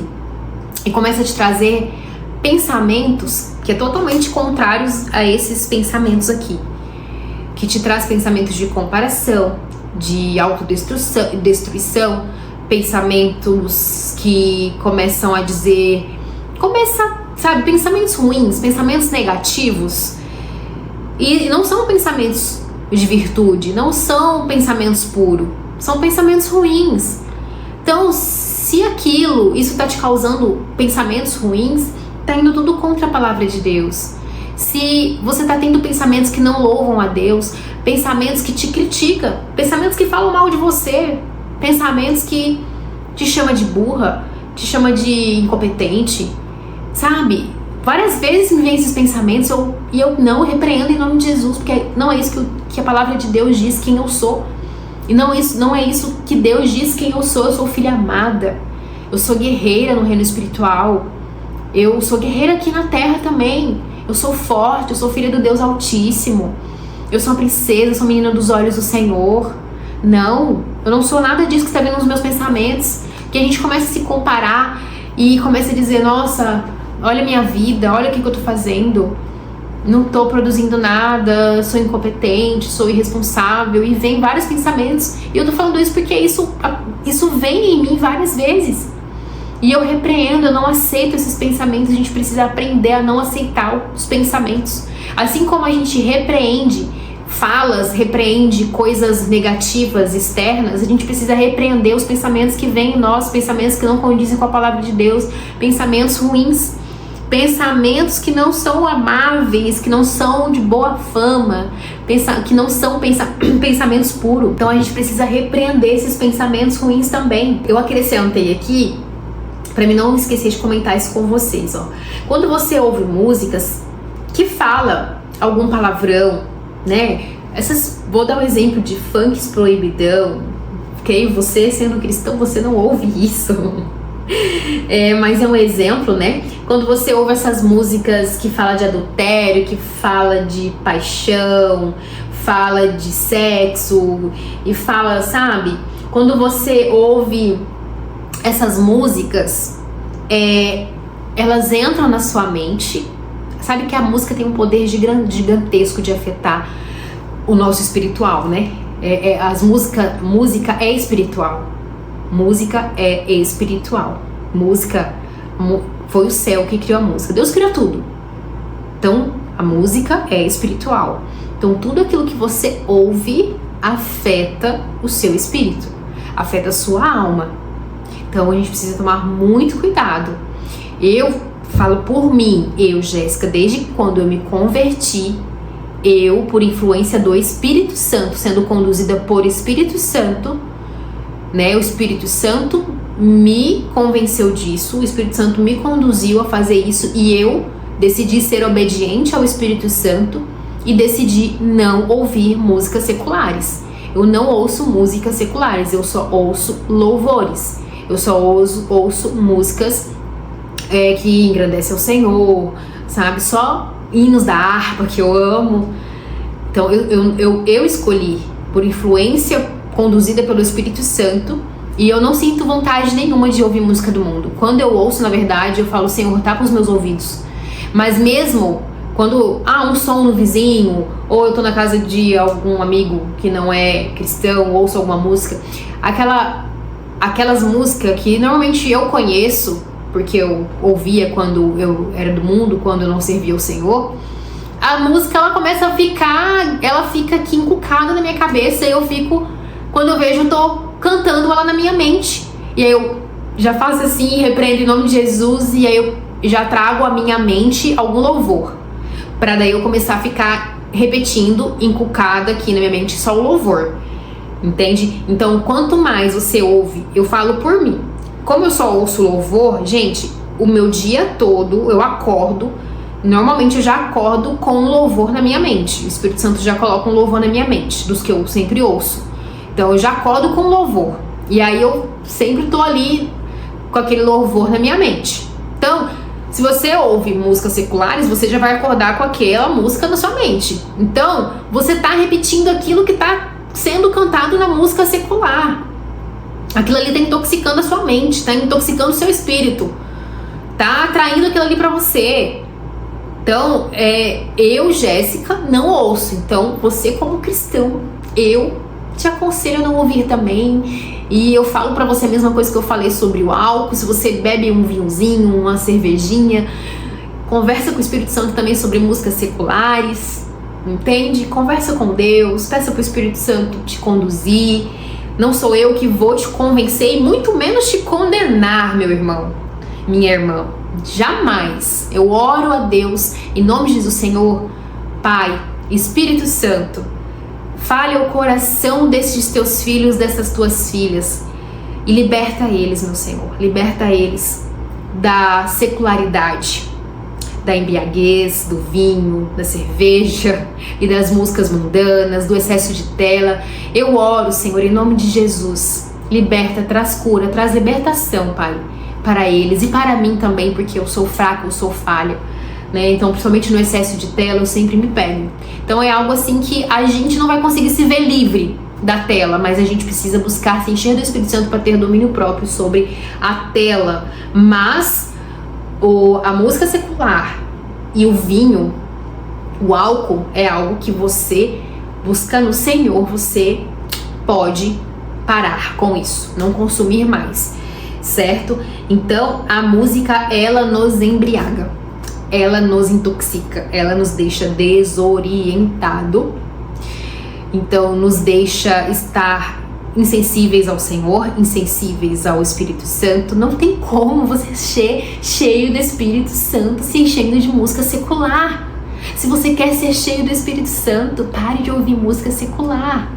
e começa a te trazer pensamentos que é totalmente contrários a esses pensamentos aqui, que te traz pensamentos de comparação, de autodestruição, pensamentos que começam a dizer, sabe, pensamentos ruins, pensamentos negativos, e não são pensamentos de virtude, não são pensamentos puros, são pensamentos ruins. Então, se isso está te causando pensamentos ruins, está indo tudo contra a palavra de Deus. Se você está tendo pensamentos que não louvam a Deus, pensamentos que te criticam, pensamentos que falam mal de você, pensamentos que te chama de burra, te chama de incompetente, sabe? Várias vezes me vem esses pensamentos e eu não repreendo em nome de Jesus, porque não é isso que a palavra de Deus diz quem eu sou. E não é isso que Deus diz quem eu sou filha amada. Eu sou guerreira no reino espiritual. Eu sou guerreira aqui na terra também. Eu sou forte, eu sou filha do Deus Altíssimo. Eu sou uma princesa, eu sou menina dos olhos do Senhor. Não, eu não sou nada disso que está vendo nos meus pensamentos. Que a gente começa a se comparar e começa a dizer, nossa, olha a minha vida, olha o que eu tô fazendo, não tô produzindo nada, sou incompetente, sou irresponsável, e vem vários pensamentos, e eu tô falando isso porque isso vem em mim várias vezes, e eu repreendo, eu não aceito esses pensamentos. A gente precisa aprender a não aceitar os pensamentos, assim como a gente repreende coisas negativas externas, a gente precisa repreender os pensamentos que vêm em nós, pensamentos que não condizem com a palavra de Deus, pensamentos ruins, pensamentos que não são amáveis, que não são de boa fama, que não são pensamentos puros. Então a gente precisa repreender esses pensamentos ruins também. Eu acrescentei aqui, para mim não esquecer de comentar isso com vocês, ó. Quando você ouve músicas que fala algum palavrão, né? Vou dar um exemplo de funks proibidão, ok? Você sendo cristão, você não ouve isso. Mas é um exemplo, né? Quando você ouve essas músicas que fala de adultério, que fala de paixão, fala de sexo e fala, sabe? Quando você ouve essas músicas, elas entram na sua mente. Sabe que a música tem um poder gigantesco de afetar o nosso espiritual, né? Música é espiritual. Música é espiritual. Música foi o céu que criou a música. Deus criou tudo. Então, a música é espiritual. Então, tudo aquilo que você ouve afeta o seu espírito, afeta a sua alma. Então, a gente precisa tomar muito cuidado. Eu falo por mim, Jéssica, desde quando eu me converti, por influência do Espírito Santo, sendo conduzida por Espírito Santo, né? O Espírito Santo me convenceu disso, o Espírito Santo me conduziu a fazer isso e eu decidi ser obediente ao Espírito Santo e decidi não ouvir músicas seculares. Eu não ouço músicas seculares, eu só ouço louvores. Eu só ouço músicas que engrandecem ao Senhor, sabe? Só hinos da harpa que eu amo. Então eu escolhi por influência conduzida pelo Espírito Santo e eu não sinto vontade nenhuma de ouvir música do mundo. Quando eu ouço, na verdade, eu falo, Senhor, tapa os meus ouvidos. Mas mesmo quando um som no vizinho, ou eu tô na casa de algum amigo que não é cristão, ouço alguma música, aquelas músicas que normalmente eu conheço, porque eu ouvia quando eu era do mundo, quando eu não servia o Senhor, a música ela fica aqui encucada na minha cabeça e eu fico, quando eu vejo, eu tô cantando ela na minha mente. E aí eu já faço assim, repreendo em nome de Jesus, e aí eu já trago à minha mente algum louvor, pra daí eu começar a ficar repetindo, encucada aqui na minha mente só o louvor, entende? Então, quanto mais você ouve, eu falo por mim, como eu só ouço louvor, gente, o meu dia todo eu acordo, normalmente eu já acordo com um louvor na minha mente, o Espírito Santo já coloca um louvor na minha mente, dos que eu sempre ouço. Então eu já acordo com louvor, e aí eu sempre tô ali com aquele louvor na minha mente. Então, se você ouve músicas seculares, você já vai acordar com aquela música na sua mente. Então, você tá repetindo aquilo que tá sendo cantado na música secular. Aquilo ali tá intoxicando a sua mente, tá intoxicando o seu espírito, tá atraindo aquilo ali pra você. Então, eu, Jéssica, não ouço. Então, você como cristão, eu te aconselho a não ouvir também. E eu falo pra você a mesma coisa que eu falei sobre o álcool. Se você bebe um vinhozinho, uma cervejinha, conversa com o Espírito Santo também sobre músicas seculares, entende? Conversa com Deus, peça pro Espírito Santo te conduzir. Não sou eu que vou te convencer e muito menos te condenar, meu irmão, minha irmã. Jamais. Eu oro a Deus em nome de Jesus, Senhor, Pai, Espírito Santo, fale ao coração destes teus filhos, dessas tuas filhas, e liberta eles, meu Senhor. Liberta eles da secularidade, da embriaguez, do vinho, da cerveja e das músicas mundanas, do excesso de tela. Eu oro, Senhor, em nome de Jesus. Liberta, traz cura, traz libertação, Pai, para eles e para mim também, porque eu sou fraca, eu sou falha, né? Então, principalmente no excesso de tela, eu sempre me pego. Então é algo assim que a gente não vai conseguir se ver livre da tela, mas a gente precisa buscar se encher do Espírito Santo para ter domínio próprio sobre a tela. Mas a música secular e o vinho, o álcool, é algo que você busca no Senhor, você pode parar com isso, não consumir mais, certo? Então a música, ela nos embriaga, ela nos intoxica, ela nos deixa desorientado, então nos deixa estar insensíveis ao Senhor, insensíveis ao Espírito Santo. Não tem como você ser cheio do Espírito Santo se enchendo de música secular. Se você quer ser cheio do Espírito Santo, pare de ouvir música secular,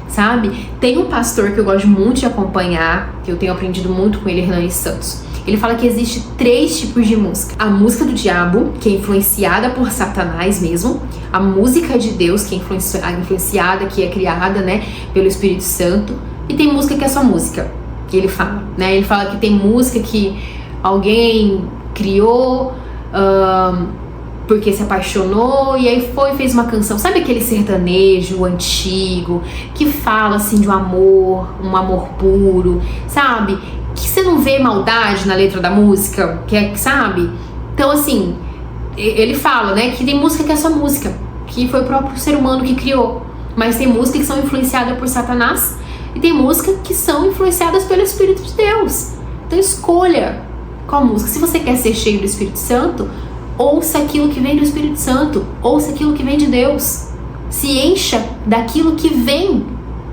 sabe? Tem um pastor que eu gosto muito de acompanhar, que eu tenho aprendido muito com ele, Hernani Santos. Ele fala que existe 3 tipos de música: a música do diabo, que é influenciada por Satanás mesmo; a música de Deus, que é influenciada, que é criada, né, pelo Espírito Santo; e tem música que é só música, que ele fala, né? Ele fala que tem música que alguém criou porque se apaixonou e aí fez uma canção. Sabe aquele sertanejo antigo que fala assim de um amor puro, sabe? Que você não vê maldade na letra da música, sabe? Então, assim, ele fala, né, que tem música que é só música, que foi o próprio ser humano que criou. Mas tem música que são influenciadas por Satanás, E tem músicas que são influenciadas pelo Espírito de Deus. Então escolha qual música. Se você quer ser cheio do Espírito Santo, ouça aquilo que vem do Espírito Santo. Ouça aquilo que vem de Deus. Se encha daquilo que vem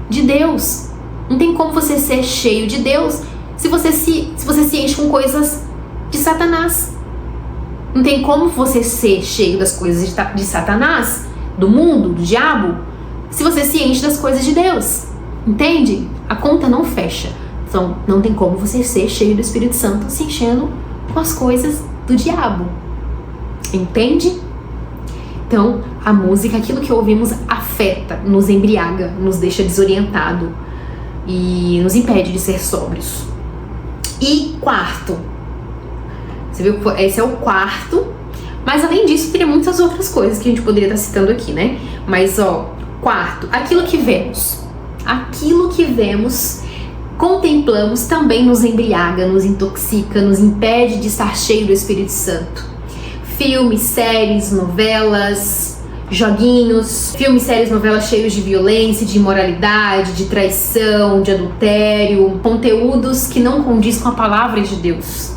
de Deus. Não tem como você ser cheio de Deus se você se enche com coisas de Satanás. Não tem como você ser cheio das coisas de Satanás, do mundo, do diabo, se você se enche das coisas de Deus. Entende? A conta não fecha. Então, não tem como você ser cheio do Espírito Santo se enchendo com as coisas do diabo. Entende? Então, a música, aquilo que ouvimos afeta, nos embriaga, nos deixa desorientado e nos impede de ser sóbrios. E quarto, você viu que esse é o quarto, mas além disso teria muitas outras coisas que a gente poderia estar citando aqui, né? Mas quarto, aquilo que vemos, contemplamos também nos embriaga, nos intoxica, nos impede de estar cheio do Espírito Santo. Filmes, séries, novelas, joguinhos, filmes, séries, novelas cheios de violência, de imoralidade, de traição, de adultério, conteúdos que não condiz com a palavra de Deus.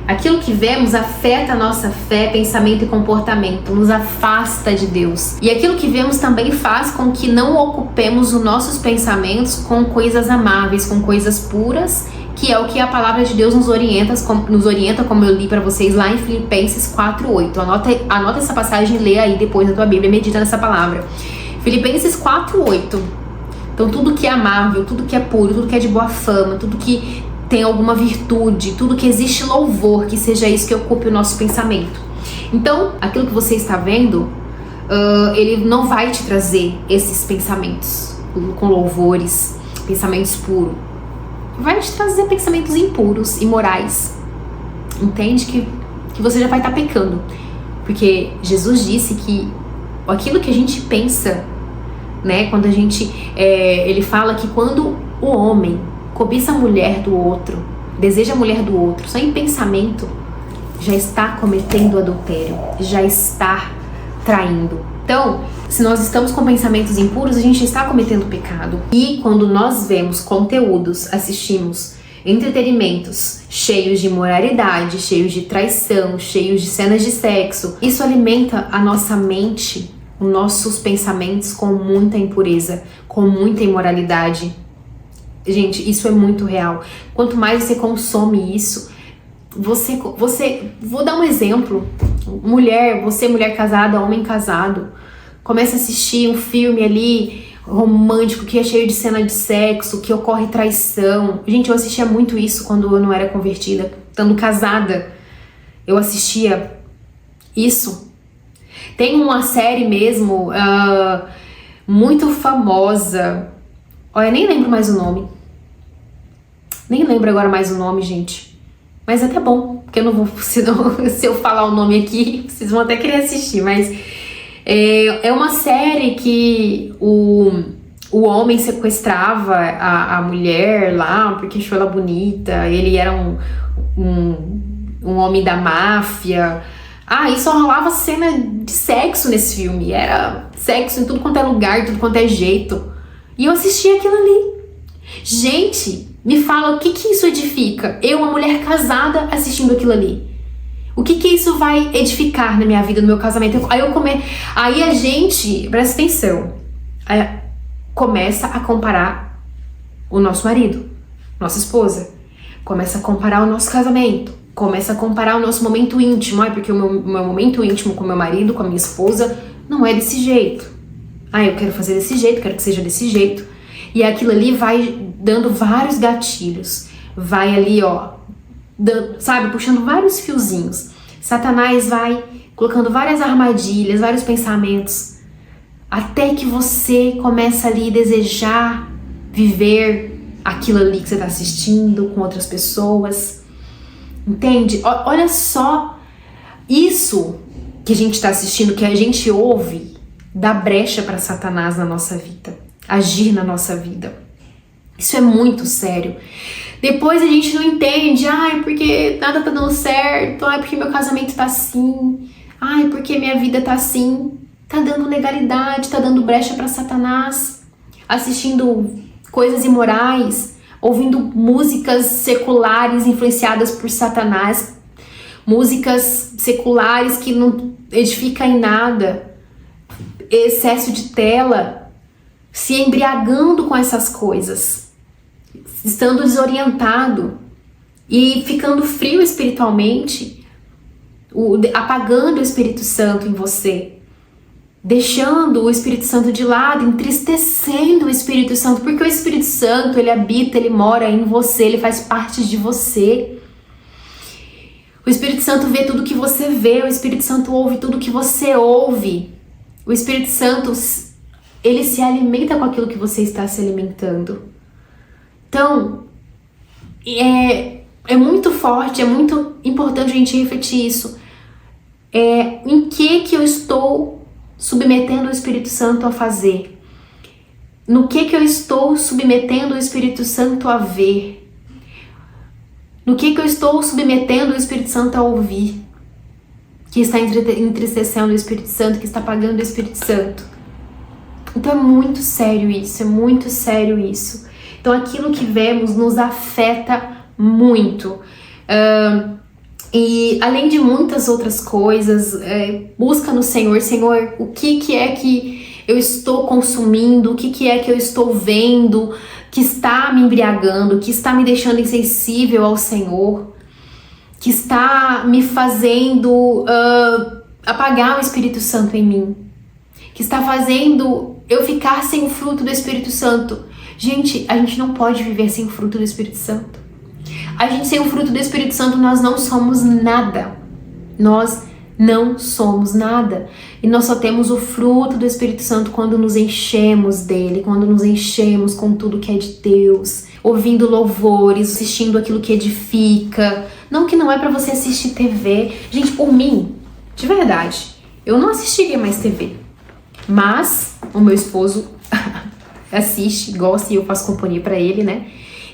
Aquilo que vemos afeta a nossa fé, pensamento e comportamento, nos afasta de Deus. E aquilo que vemos também faz com que não ocupemos os nossos pensamentos com coisas amáveis, com coisas puras, que é o que a palavra de Deus nos orienta, como eu li para vocês lá em Filipenses 4:8. Anota essa passagem e lê aí depois na tua Bíblia, medita nessa palavra. Filipenses 4:8. Então tudo que é amável, tudo que é puro, tudo que é de boa fama, tudo que tem alguma virtude, tudo que existe louvor, que seja isso que ocupe o nosso pensamento. Então, aquilo que você está vendo, ele não vai te trazer esses pensamentos com louvores, pensamentos puros. Vai te trazer pensamentos impuros, imorais. Entende? Que você já vai estar pecando. Porque Jesus disse que aquilo que a gente pensa, né? Quando a gente... ele fala que quando o homem cobiça a mulher do outro, deseja a mulher do outro, só em pensamento, já está cometendo adultério, já está traindo. Então, se nós estamos com pensamentos impuros, a gente está cometendo pecado. E quando nós vemos conteúdos, assistimos entretenimentos cheios de imoralidade, cheios de traição, cheios de cenas de sexo, isso alimenta a nossa mente, os nossos pensamentos com muita impureza, com muita imoralidade. Gente, isso é muito real. Quanto mais você consome isso, vou dar um exemplo. Você mulher casada, homem casado, começa a assistir um filme ali romântico que é cheio de cena de sexo, que ocorre traição. Gente, eu assistia muito isso quando eu não era convertida, estando casada. Eu assistia isso. Tem uma série mesmo muito famosa. Olha, eu nem lembro mais o nome. Nem lembro agora mais o nome, gente. Mas é até bom, porque eu não vou... Se eu falar o nome aqui, vocês vão até querer assistir. Mas é uma série que o homem sequestrava a mulher lá, porque achou ela bonita. Ele era um homem da máfia. E só rolava cena de sexo nesse filme. Era sexo em tudo quanto é lugar, tudo quanto é jeito. E eu assisti aquilo ali. Gente, me fala o que isso edifica? Eu, uma mulher casada, assistindo aquilo ali. O que isso vai edificar na minha vida, no meu casamento? Aí a gente, presta atenção, começa a comparar o nosso marido, nossa esposa. Começa a comparar o nosso casamento. Começa a comparar o nosso momento íntimo. Porque o meu momento íntimo com meu marido, com a minha esposa, não é desse jeito. Eu quero fazer desse jeito, quero que seja desse jeito. E aquilo ali vai dando vários gatilhos. Vai ali, puxando vários fiozinhos. Satanás vai colocando várias armadilhas, vários pensamentos. Até que você começa ali a desejar viver aquilo ali que você está assistindo com outras pessoas. Entende? Olha só. Isso que a gente está assistindo, que a gente ouve, dá brecha para Satanás na nossa vida, agir na nossa vida. Isso é muito sério. Depois a gente não entende, porque nada tá dando certo, porque meu casamento tá assim, porque minha vida tá assim. Tá dando legalidade, tá dando brecha para Satanás, assistindo coisas imorais, ouvindo músicas seculares influenciadas por Satanás, músicas seculares que não edificam em nada, excesso de tela, se embriagando com essas coisas, estando desorientado e ficando frio espiritualmente, apagando o Espírito Santo em você, deixando o Espírito Santo de lado, entristecendo o Espírito Santo, porque o Espírito Santo, ele habita, ele mora em você, ele faz parte de você. O Espírito Santo vê tudo que você vê, o Espírito Santo ouve tudo que você ouve. O Espírito Santo, ele se alimenta com aquilo que você está se alimentando. Então, é muito forte, é muito importante a gente refletir isso. Em que eu estou submetendo o Espírito Santo a fazer? No que eu estou submetendo o Espírito Santo a ver? No que eu estou submetendo o Espírito Santo a ouvir? Que está entristecendo o Espírito Santo, que está apagando o Espírito Santo. Então é muito sério isso, é muito sério isso. Então aquilo que vemos nos afeta muito. E além de muitas outras coisas, busca no Senhor, Senhor, o que é que eu estou consumindo, o que é que eu estou vendo, que está me embriagando, que está me deixando insensível ao Senhor, que está me fazendo apagar o Espírito Santo em mim, que está fazendo eu ficar sem o fruto do Espírito Santo. Gente, a gente não pode viver sem o fruto do Espírito Santo. A gente sem o fruto do Espírito Santo, nós não somos nada. Nós não somos nada. E nós só temos o fruto do Espírito Santo quando nos enchemos dele, quando nos enchemos com tudo que é de Deus, ouvindo louvores, assistindo aquilo que edifica. Não que não é pra você assistir TV. Gente, por mim, de verdade, eu não assistiria mais TV. Mas o meu esposo assiste, gosta e eu faço companhia pra ele, né?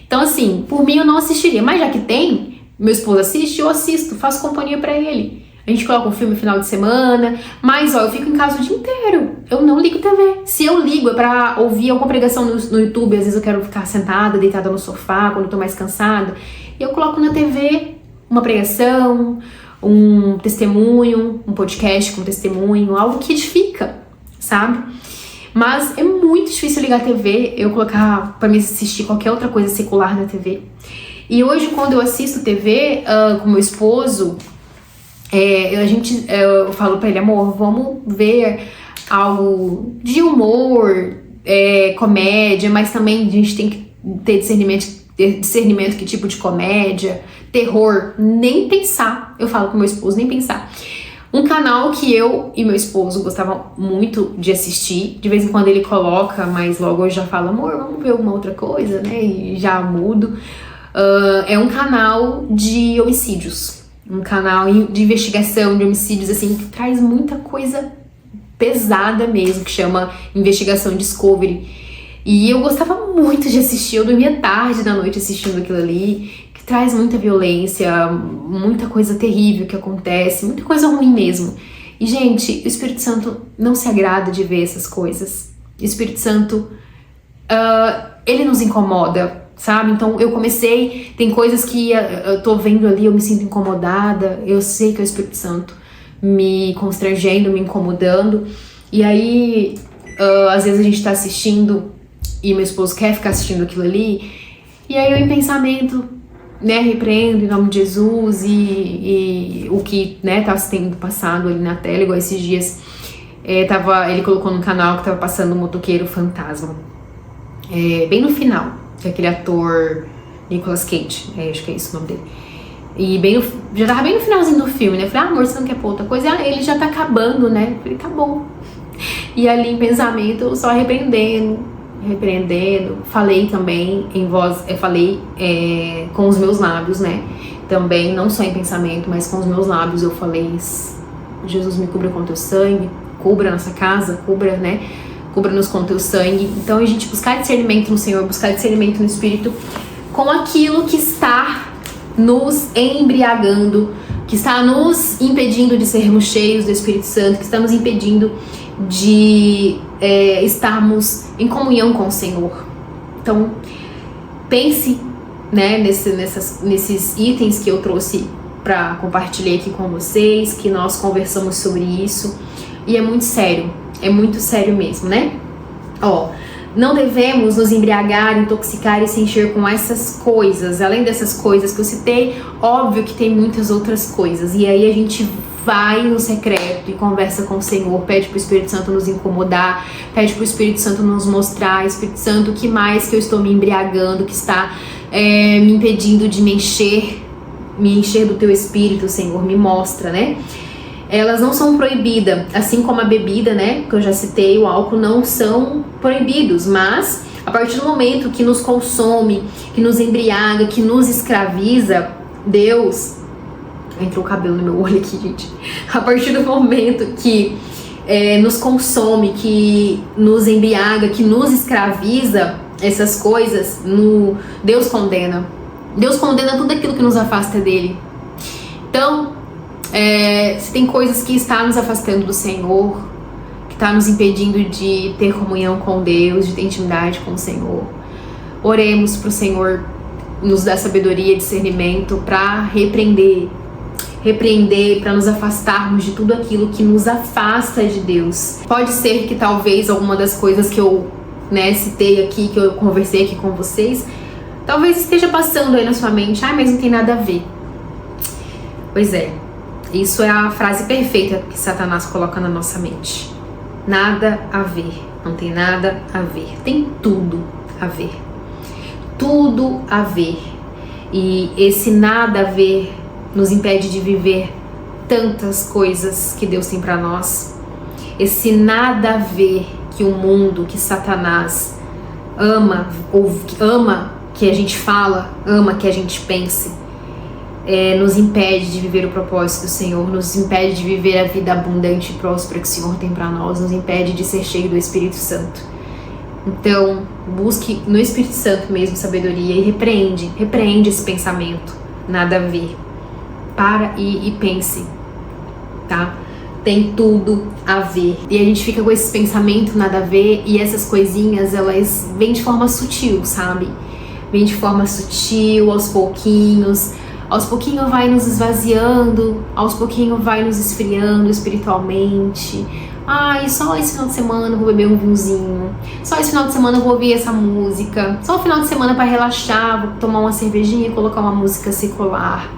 Então, assim, por mim eu não assistiria, mas já que tem, meu esposo assiste, eu assisto, faço companhia pra ele. A gente coloca um filme no final de semana, mas ó, eu fico em casa o dia inteiro, eu não ligo TV. Se eu ligo é pra ouvir alguma pregação no YouTube, às vezes eu quero ficar sentada, deitada no sofá, quando eu tô mais cansada, e eu coloco na TV uma pregação, um testemunho, um podcast com testemunho, algo que edifica, sabe? Mas é muito difícil ligar a TV, eu colocar pra me assistir qualquer outra coisa secular na TV. E hoje, quando eu assisto TV com meu esposo, eu falo pra ele, amor, vamos ver algo de humor, comédia, mas também a gente tem que ter discernimento que tipo de comédia, terror, nem pensar. Eu falo com meu esposo, nem pensar. Um canal que eu e meu esposo gostavam muito de assistir, de vez em quando ele coloca, mas logo eu já falo, amor, vamos ver alguma outra coisa, né, e já mudo. É um canal de homicídios, um canal de investigação de homicídios, assim, que traz muita coisa pesada mesmo, que chama Investigação Discovery. E eu gostava muito de assistir, eu dormia tarde da noite assistindo aquilo ali, que traz muita violência, muita coisa terrível que acontece, muita coisa ruim mesmo. E, gente, o Espírito Santo não se agrada de ver essas coisas. O Espírito Santo, ele nos incomoda, sabe? Então eu comecei, tem coisas que eu tô vendo ali, eu me sinto incomodada, eu sei que é o Espírito Santo me constrangendo, me incomodando. E aí, às vezes a gente tá assistindo e meu esposo quer ficar assistindo aquilo ali, e aí eu em pensamento, né, repreendo em nome de Jesus e o que, né, tá tendo passado ali na tela, igual esses dias, ele colocou no canal que tava passando um motoqueiro fantasma, bem no final, que é aquele ator Nicolas Cage, acho que é esse o nome dele, e já tava bem no finalzinho do filme, né, eu falei, amor, você não quer pôr outra coisa? Ele já tá acabando, né, eu falei, tá bom, e ali em pensamento, eu só repreendendo, falei também em voz, falei com os meus lábios, né, também, não só em pensamento, mas com os meus lábios eu falei, Jesus, me cubra com teu sangue, cubra nossa casa, cubra, né, cubra-nos com teu sangue. Então a gente buscar discernimento no Senhor, buscar discernimento no Espírito com aquilo que está nos embriagando, que está nos impedindo de sermos cheios do Espírito Santo, que está nos impedindo de estarmos em comunhão com o Senhor. Então, pense, né, nesses itens que eu trouxe para compartilhar aqui com vocês, que nós conversamos sobre isso, e é muito sério mesmo, né? Ó, não devemos nos embriagar, intoxicar e se encher com essas coisas. Além dessas coisas que eu citei, óbvio que tem muitas outras coisas. E aí a gente vai no secreto e conversa com o Senhor, pede pro Espírito Santo nos incomodar, pede pro Espírito Santo nos mostrar, Espírito Santo, o que mais que eu estou me embriagando, que está me impedindo de me encher do teu Espírito, Senhor, me mostra, né? Elas não são proibidas, assim como a bebida, né, que eu já citei, o álcool, não são proibidos, mas a partir do momento que nos consome, que nos embriaga, que nos escraviza, Deus... Entrou o cabelo no meu olho aqui, gente. A partir do momento que nos consome, que nos embriaga, que nos escraviza, essas coisas, Deus condena. Deus condena tudo aquilo que nos afasta dele. Então, se tem coisas que está nos afastando do Senhor, que está nos impedindo de ter comunhão com Deus, de ter intimidade com o Senhor, oremos para o Senhor nos dar sabedoria e discernimento para repreender, para nos afastarmos de tudo aquilo que nos afasta de Deus. Pode ser que talvez alguma das coisas que eu citei aqui, que eu conversei aqui com vocês, talvez esteja passando aí na sua mente, mas não tem nada a ver. Pois é, isso é a frase perfeita que Satanás coloca na nossa mente. Nada a ver, não tem nada a ver, tem tudo a ver. Tudo a ver. E esse nada a ver nos impede de viver tantas coisas que Deus tem para nós. Esse nada a ver que o mundo, que Satanás ama, ou ama que a gente fala, ama que a gente pense, nos impede de viver o propósito do Senhor, nos impede de viver a vida abundante e próspera que o Senhor tem para nós, nos impede de ser cheio do Espírito Santo. Então, busque no Espírito Santo mesmo sabedoria e repreende esse pensamento, nada a ver. Para e pense, tá? Tem tudo a ver. E a gente fica com esse pensamento nada a ver, e essas coisinhas, elas vêm de forma sutil, sabe? Vem de forma sutil, aos pouquinhos vai nos esvaziando, aos pouquinhos vai nos esfriando espiritualmente. Só esse final de semana eu vou beber um vinhozinho, só esse final de semana eu vou ouvir essa música, só o final de semana para relaxar, vou tomar uma cervejinha e colocar uma música secular.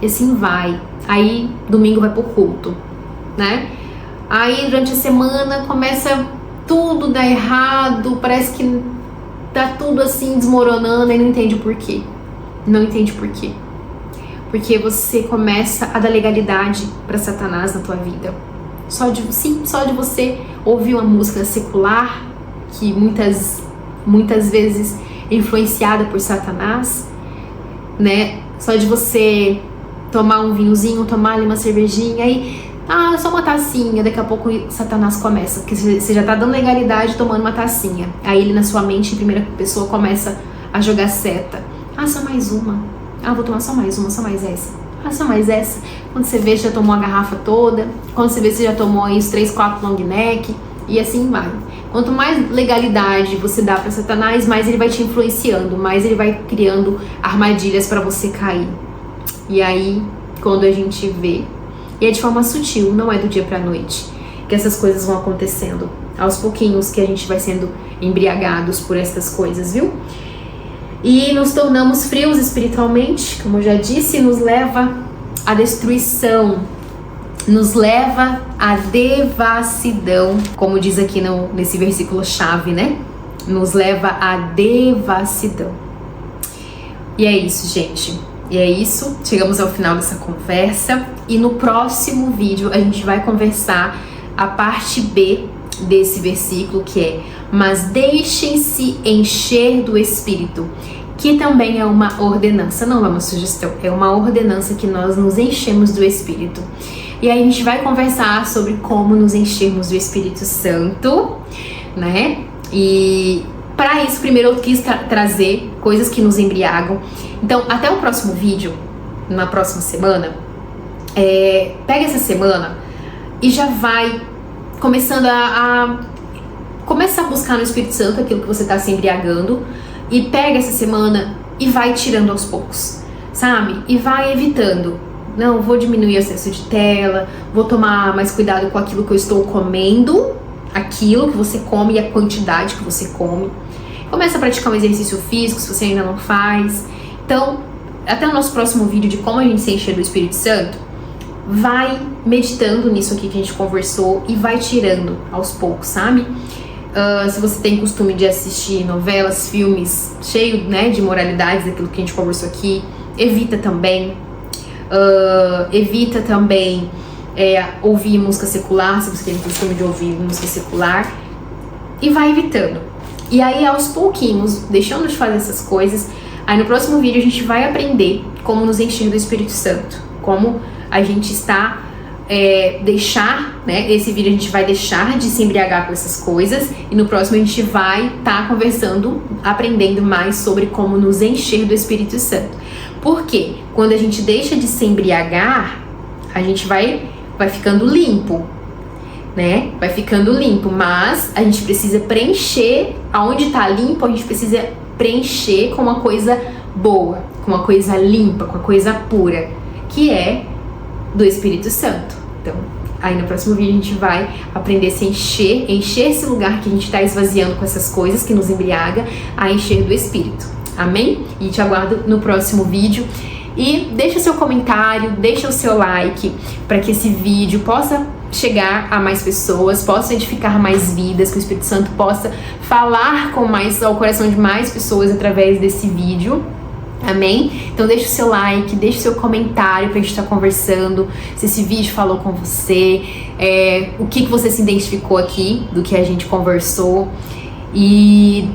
E assim vai. Aí domingo vai pro culto, né? Aí durante a semana começa tudo dar errado, parece que tá tudo assim desmoronando e não entende o porquê. Não entende por quê. Porque você começa a dar legalidade para Satanás na tua vida. Só de você ouvir uma música secular, que muitas vezes é influenciada por Satanás, né? Só de você tomar um vinhozinho, tomar ali uma cervejinha e só uma tacinha, daqui a pouco Satanás começa, porque você já tá dando legalidade tomando uma tacinha. Aí ele na sua mente, em primeira pessoa, começa a jogar seta. Só mais uma. Vou tomar só mais uma, só mais essa. Só mais essa. Quando você vê, você já tomou a garrafa toda. Quando você vê, você já tomou aí os 3, 4 long neck. E assim vai. Quanto mais legalidade você dá para Satanás, mais ele vai te influenciando, mais ele vai criando armadilhas para você cair. E aí, quando a gente vê, e é de forma sutil, não é do dia pra noite, que essas coisas vão acontecendo. Aos pouquinhos que a gente vai sendo embriagados por essas coisas, viu? E nos tornamos frios espiritualmente, como eu já disse, nos leva à destruição, nos leva à devassidão, como diz aqui nesse versículo chave, né? Nos leva à devassidão. E é isso, gente. E é isso, chegamos ao final dessa conversa e no próximo vídeo a gente vai conversar a parte B desse versículo, que é: mas deixem-se encher do Espírito, que também é uma ordenança, não é uma sugestão, é uma ordenança que nós nos enchemos do Espírito. E aí a gente vai conversar sobre como nos enchermos do Espírito Santo, né? E para isso, primeiro eu quis trazer coisas que nos embriagam. Então, até o próximo vídeo, na próxima semana, pega essa semana e já vai começando começa a buscar no Espírito Santo aquilo que você está se embriagando. e pega essa semana e vai tirando aos poucos, sabe? E vai evitando. Não, vou diminuir o excesso de tela, vou tomar mais cuidado com aquilo que eu estou comendo, aquilo que você come e a quantidade que você come. Começa a praticar um exercício físico, se você ainda não faz. Então, até o nosso próximo vídeo de como a gente se encher do Espírito Santo, vai meditando nisso aqui que a gente conversou e vai tirando aos poucos, sabe? Se você tem costume de assistir novelas, filmes cheio, né, de moralidades, daquilo que a gente conversou aqui, evita também. Evita também ouvir música secular, se você tem costume de ouvir música secular, e vai evitando. E aí, aos pouquinhos, deixando de fazer essas coisas, aí no próximo vídeo a gente vai aprender como nos encher do Espírito Santo, como a gente está esse vídeo a gente vai deixar de se embriagar com essas coisas, e no próximo a gente vai estar conversando, aprendendo mais sobre como nos encher do Espírito Santo. Porque quando a gente deixa de se embriagar, a gente vai ficando limpo, né? Vai ficando limpo, mas a gente precisa preencher, aonde tá limpo, a gente precisa preencher com uma coisa boa, com uma coisa limpa, com uma coisa pura, que é do Espírito Santo. Então, aí no próximo vídeo a gente vai aprender a se encher esse lugar que a gente tá esvaziando com essas coisas que nos embriaga, a encher do Espírito. Amém? E te aguardo no próximo vídeo. E deixa o seu comentário, deixa o seu like para que esse vídeo possa chegar a mais pessoas, possa edificar mais vidas, que o Espírito Santo possa falar ao coração de mais pessoas através desse vídeo. Amém? Então deixa o seu like, deixa o seu comentário pra gente estar conversando, se esse vídeo falou com você, o que você se identificou aqui do que a gente conversou, e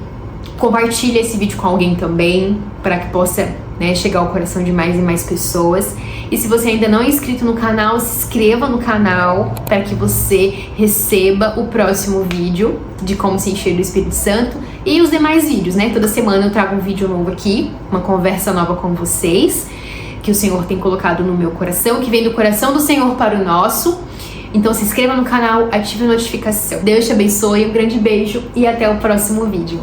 compartilha esse vídeo com alguém também, para que possa, né, chegar ao coração de mais e mais pessoas. E se você ainda não é inscrito no canal, se inscreva no canal para que você receba o próximo vídeo de como se encher do Espírito Santo e os demais vídeos, né? Toda semana eu trago um vídeo novo aqui, uma conversa nova com vocês, que o Senhor tem colocado no meu coração, que vem do coração do Senhor para o nosso. Então se inscreva no canal, ative a notificação. Deus te abençoe, um grande beijo e até o próximo vídeo.